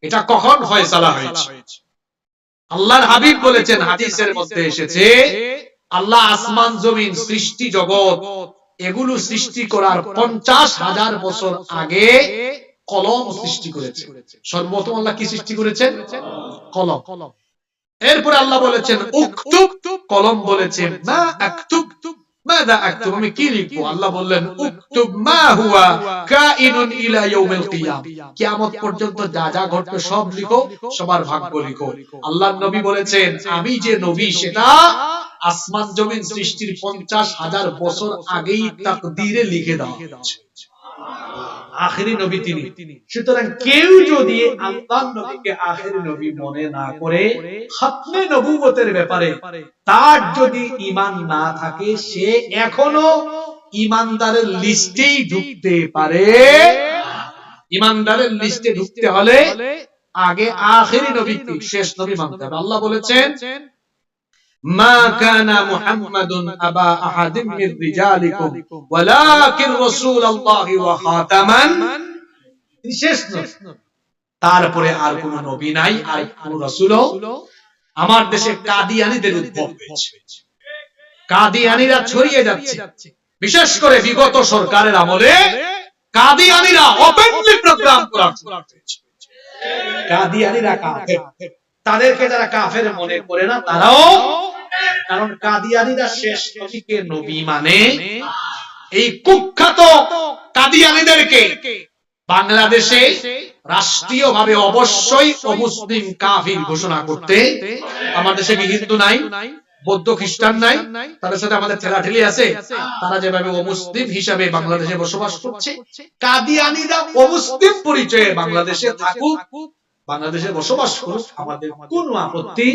এটা কখন ফয়সালা হয়েছে? আল্লাহর হাবিব বলেছেন, হাদিসের মধ্যে এসেছে, আল্লাহ আসমান জমিন সৃষ্টি জগৎ এগুলো সৃষ্টি করার 50,000 বছর আগে কলম সৃষ্টি করেছে। সর্বপ্রথম আল্লাহ কি সৃষ্টি করেছেন? কলম। এরপর আল্লাহ বলেছেন উকতুব, কলম বলেছে মা আকতুব, মাযা আকতুব, আমি কি লিখবো? আল্লাহ বললেন উকতুব মা হুয়া কাইনুন ইলা ইয়াউমিল কিয়াম, কিয়ামত পর্যন্ত যা যা ঘটবে সব লিখো, সবার ভাগ্য লিখো। আল্লাহর নবী বলেছেন আমি যে নবী সেটা আসমান জমিন সৃষ্টির 50,000 বছর আগেই তাকদীরে লিখে দেওয়া হয়েছে। আখেরি নবী তিনি। সুতরাং কেউ যদি আল্লাহর নবীকে আখেরি নবী মনে না করে, খতমে নবুয়তের ব্যাপারে তার যদি ঈমান না থাকে, সে এখনো ঈমানদারের লিস্টেই ঢুকতে পারে। ঈমানদারের লিস্টে ঢুকতে হলে আগে আখেরি নবীকে, শেষ নবী মানতে হবে। আল্লাহ বলেছেন, মা কানা মুহাম্মাদুন আবা আহাদিম মির রিজালিকুম ওয়ালাকিন রাসূলুল্লাহি ওয়া খাতামান, শেষ নবী। তারপরে আর কোন নবী নাই, আর কোন রাসূলও। আমার দেশে কাদিয়ানীদের উদ্ভব হয়েছে, কাদিয়ানীরা ছড়িয়ে যাচ্ছে। বিশেষ করে বিগত সরকারের আমলে কাদিয়ানীরা ওপেনলি প্রোগ্রাম করা হয়েছে। কাদিয়ানীরা কাফের, তাদেরকে যারা কাফের মনে করে না তারাও, কারণ কাদিয়ানীরা শেষ নবীকে নবী মানে। এই কুখ্যাত কাদিয়ানীদেরকে বাংলাদেশে রাষ্ট্রীয়ভাবে অবশ্যই অমুসলিম কাফির ঘোষণা করতে। আমাদের দেশে হিন্দু নাই, বৌদ্ধ খ্রিস্টান নাই, তাদের সাথে আমাদের ঠেলাঠেলি আছে। তারা যেভাবে অমুসলিম হিসাবে বাংলাদেশে বসবাস করছে, কাদিয়ানীরা অমুসলিম পরিচয়ে বাংলাদেশে থাকুক, বাংলাদেশে বসবাস করুক, আমাদের কোনো আপত্তি।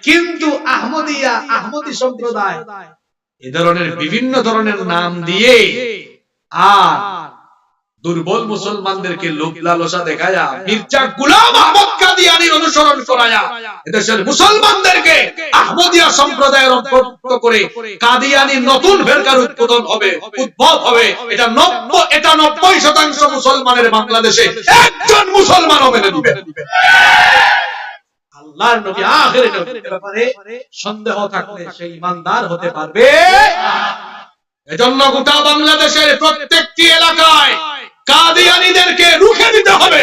কিন্তু আহমদিয়া, আহমদি সম্প্রদায় এ ধরনের বিভিন্ন ধরনের নাম দিয়ে আর দুর্বল মুসলমানদেরকে লোভ লালসা দেখায়া, মির্জা গোলাম আহমদ কাদিয়ানীর অনুসরণ করায়া এদেশের মুসলমানদেরকে আহমদিয়া সম্প্রদায়ের অন্তর্ভুক্ত করে কাদিয়ানীর নতুন ফেরকার উদ্বোধন হবে, উদ্ভব হবে। এটা 90% মুসলমানের বাংলাদেশে একজন মুসলমানও মেনে নিবে। আল্লাহর নবী আখেরি নবীর ব্যাপারে সন্দেহ থাকলে সে ঈমানদার হতে পারবে? এজন্য গোটা বাংলাদেশের প্রত্যেকটি এলাকায় কাদিয়ানীদেরকে রুখে দিতে হবে।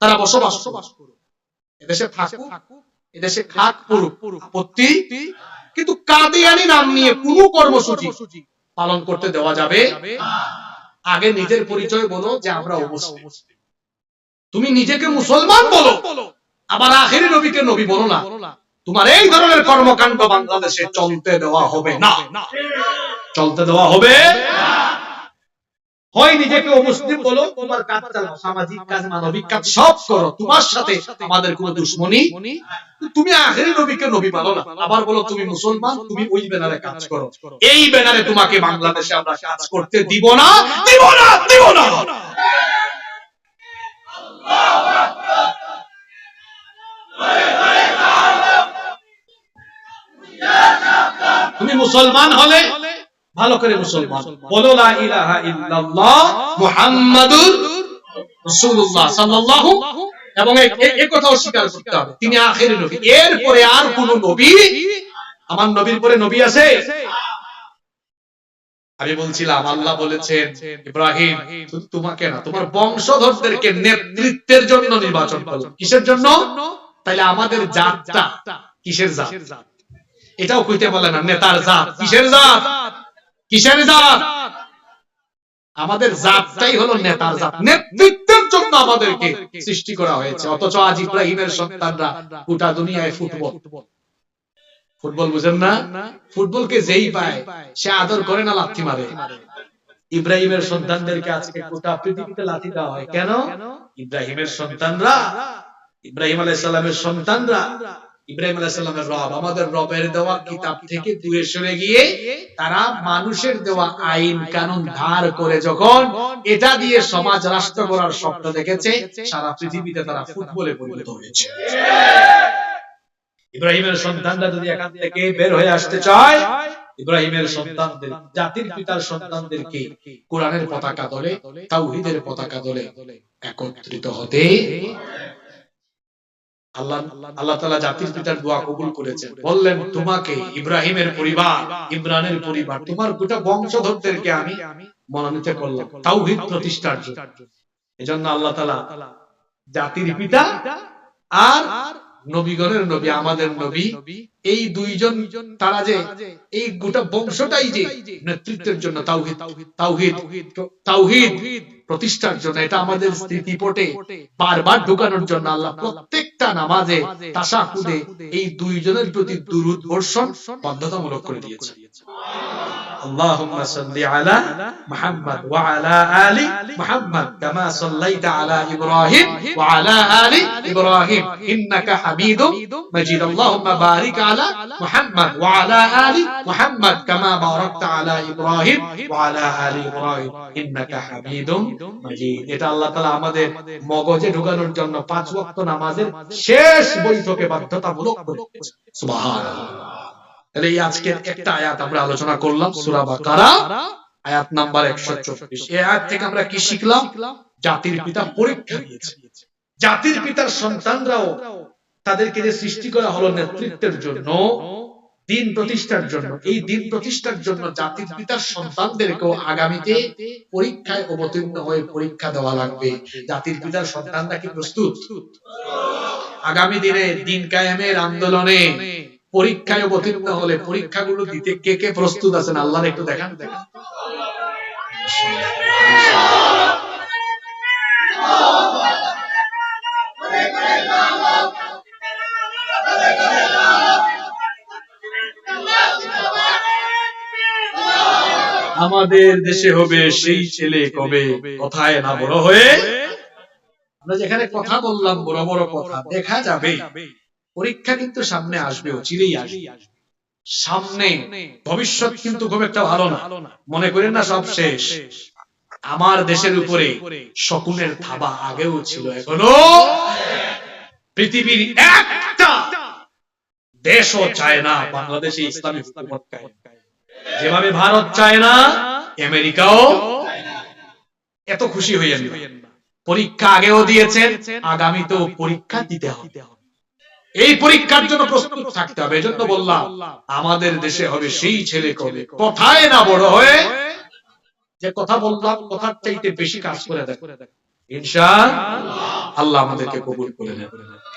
তারা বসবাস করুক, এদেশে থাকুক, এদেশে খাক পুরুক, আপত্তি। কিন্তু কাদিয়ানী নাম নিয়ে কোনো কর্মসূচি পালন করতে দেওয়া যাবে? আগে নিজের পরিচয় বলো যে আমরা মুসলিম। তুমি নিজেকে মুসলমান বলো, আবার আখেরি নবীকে নবী বলো না। তোমার এই ধরনের কর্মকাণ্ড বাংলাদেশে চলতে দেওয়া হবে না, চলতে দেওয়া হবে। হয় নিজেকে মুসলিম বলো, তোমার কাজ চালাও, সামাজিক কাজ, মানবিক কাজ সব করো, তোমার সাথে আমাদের কোনো দুশ্মনী। তুমি আখেরি নবীকে নবী মানো না, আবার বলো তুমি মুসলমান, তুমি ওই ব্যানারে কাজ করো। এই ব্যানারে তোমাকে বাংলাদেশে আমরা কাজ করতে দিব না, দিব না, দিব না। তুমি মুসলমান হলে ভালো করে মুসলমান বলো, লা ইলাহা ইল্লাল্লাহ মুহাম্মাদুর রাসূলুল্লাহ সাল্লাল্লাহু, এবং এই কথাও স্বীকার করতে হবে তিনি আখেরি নবী। এরপরে আর কোন নবী, আমার নবীর পরে নবী আছে? আমি বলছিলাম আল্লাহ বলেছেন ইব্রাহিম তোমাকে না, তোমার বংশধরদেরকে নেতৃত্বের জন্য নির্বাচন করো। কিসের জন্য? তাইলে আমাদের জাতটা কিসের জাত? এটাও কইতে বলে না, নেতার জাত। কিসের জাত? কিসের জাত? আমাদের জাতটাই হলো নেতার জাত, নেতৃত্বের জন্য আমাদেরকে সৃষ্টি করা হয়েছে। অথচ আজ ইব্রাহিমের সন্তানরা গোটা দুনিয়ায় ফুটবল, ফুটবল বুঝেন না? ফুটবলকে যেই পায় সে আদর করে না, লাথি মারে। ইব্রাহিমের সন্তানদেরকে আজকে গোটা পৃথিবীতে লাথি দেওয়া হয়। কেন? ইব্রাহিমের সন্তানরা, ইব্রাহিম আলাইহিস সালামের সন্তানরা, ইব্রাহিম আলাইহিস সালামের রব, আমাদের রবের দেওয়া কিতাব থেকে দূরে সরে গিয়ে তারা মানুষের দেওয়া আইন কানুন ধার করে যখন এটা দিয়ে সমাজ রাষ্ট্র গড়ার স্বপ্ন দেখেছে, সারা পৃথিবীতে তারা ফুটবলে পরিণত হয়েছে। ইব্রাহিমের সন্তানরা যদি এখান থেকে বের হয়ে আসতে চায়, ইব্রাহিমের সন্তানদের, জাতির পিতার সন্তানদেরকে কোরআনের পতাকা দলে, তাওহীদের পতাকা দলে একত্রিত হতে। আল্লাহ তাআলা জাতির পিতার দোয়া কবুল করেছেন, বললেন তোমাকে, ইব্রাহিমের পরিবার, ইমরানের পরিবার, তোমার গোটা বংশধরদেরকে আমি মনোনীত করলাম তাওহীদ প্রতিষ্ঠার জন্য। এজন্য আল্লাহ তাআলা জাতির পিতা আর নবীগণের নবী, আমাদের নবী, এই দুইজন তারা যে এই গোটা বংশটাই যে নেতৃত্বের জন্য তাওহীদ, তাওহীদ, তাওহীদ প্রতিষ্ঠার জন্য, এটা আমাদের স্মৃতিপটে বারবার ঢোকানোর জন্য আল্লাহ প্রত্যেকটা নামাজে, তাশাহুদে এই দুইজনের প্রতি দুরূদ বর্ষণ বাধ্যতামূলক করে দিয়েছে। আল্লাহুম্মা সাল্লি আলা মুহাম্মাদ ওয়া আলা আলি মুহাম্মাদ কামা সাল্লাইতা আলা ইব্রাহিম ওয়া আলা আলি ইব্রাহিম ইন্নাকা হামিদুম মাজিদ আল্লাহুম্মা বারিক আলা মুহাম্মাদ ওয়া আলা আলি মুহাম্মাদ কামা বারাকতা আলা ইব্রাহিম ওয়া আলা আলি ইব্রাহিম ইন্নাকা হামিদুম মাজিদ। এটা আল্লাহ তাআলা আমাদের মগজে ঢোকানোর জন্য 5 ওয়াক্ত নামাজের শেষ বৈঠকে বাধ্যতামূলক করে দিয়েছেন। সুবহানাল্লাহ। তাহলে এই আজকের একটা আয়াত আমরা আলোচনা করলাম, সূরা বাকারা আয়াত নাম্বার 124। এই আয়াত থেকে আমরা কি শিখলাম? জাতির পিতা পরীক্ষা নিয়েছে। জাতির পিতার সন্তানরাও তাদেরকে যে সৃষ্টি করা হলো নেতৃত্বের জন্য, দিন প্রতিষ্ঠার জন্য, এই দিন প্রতিষ্ঠার জন্য জাতির পিতার সন্তানদেরকেও আগামীতে পরীক্ষায় অবতীর্ণ হয়ে পরীক্ষা দেওয়া লাগবে। জাতির পিতার সন্তানরা কি প্রস্তুত? আগামী দিনে দিন কায়েমের আন্দোলনে পরীক্ষায় অবতীর্ণ হলে পরীক্ষাগুলো দিতে কে কে প্রস্তুত আছেন? আল্লাহর একটু দেখান। আমাদের দেশে হবে সেই ছেলে কবে, কথায় না বড় হয়ে। আমরা যেখানে কথা বললাম বড় বড় কথা, দেখা যাবে পরীক্ষা কিন্তু সামনে আসবে, চিরেই আসবে সামনে। ভবিষ্যৎ কিন্তু খুব একটা ভালো না, মনে করেন না সব শেষ। আমার দেশের উপরে শকুনের থাবা আগেও ছিল, এখনো পৃথিবীর একটা দেশও চায় না বাংলাদেশে ইসলামী হুকুমত কায়েম। যেভাবে ভারত চায় না, আমেরিকাও এত খুশি হইয়েন না। পরীক্ষা আগেও দিয়েছেন, আগামীতেও পরীক্ষা দিতে হবে। এই পরীক্ষার জন্য প্রস্তুত থাকতে হবে। এজন্য বললাম আমাদের দেশে হবে সেই ছেলে কবে, কথায় না বড় হয়ে। যে কথা বললাম কথার চাইতে বেশি কাজ করে দেখ, ইনশাআল্লাহ। আল্লাহ আমাদেরকে কবুল করে নেন।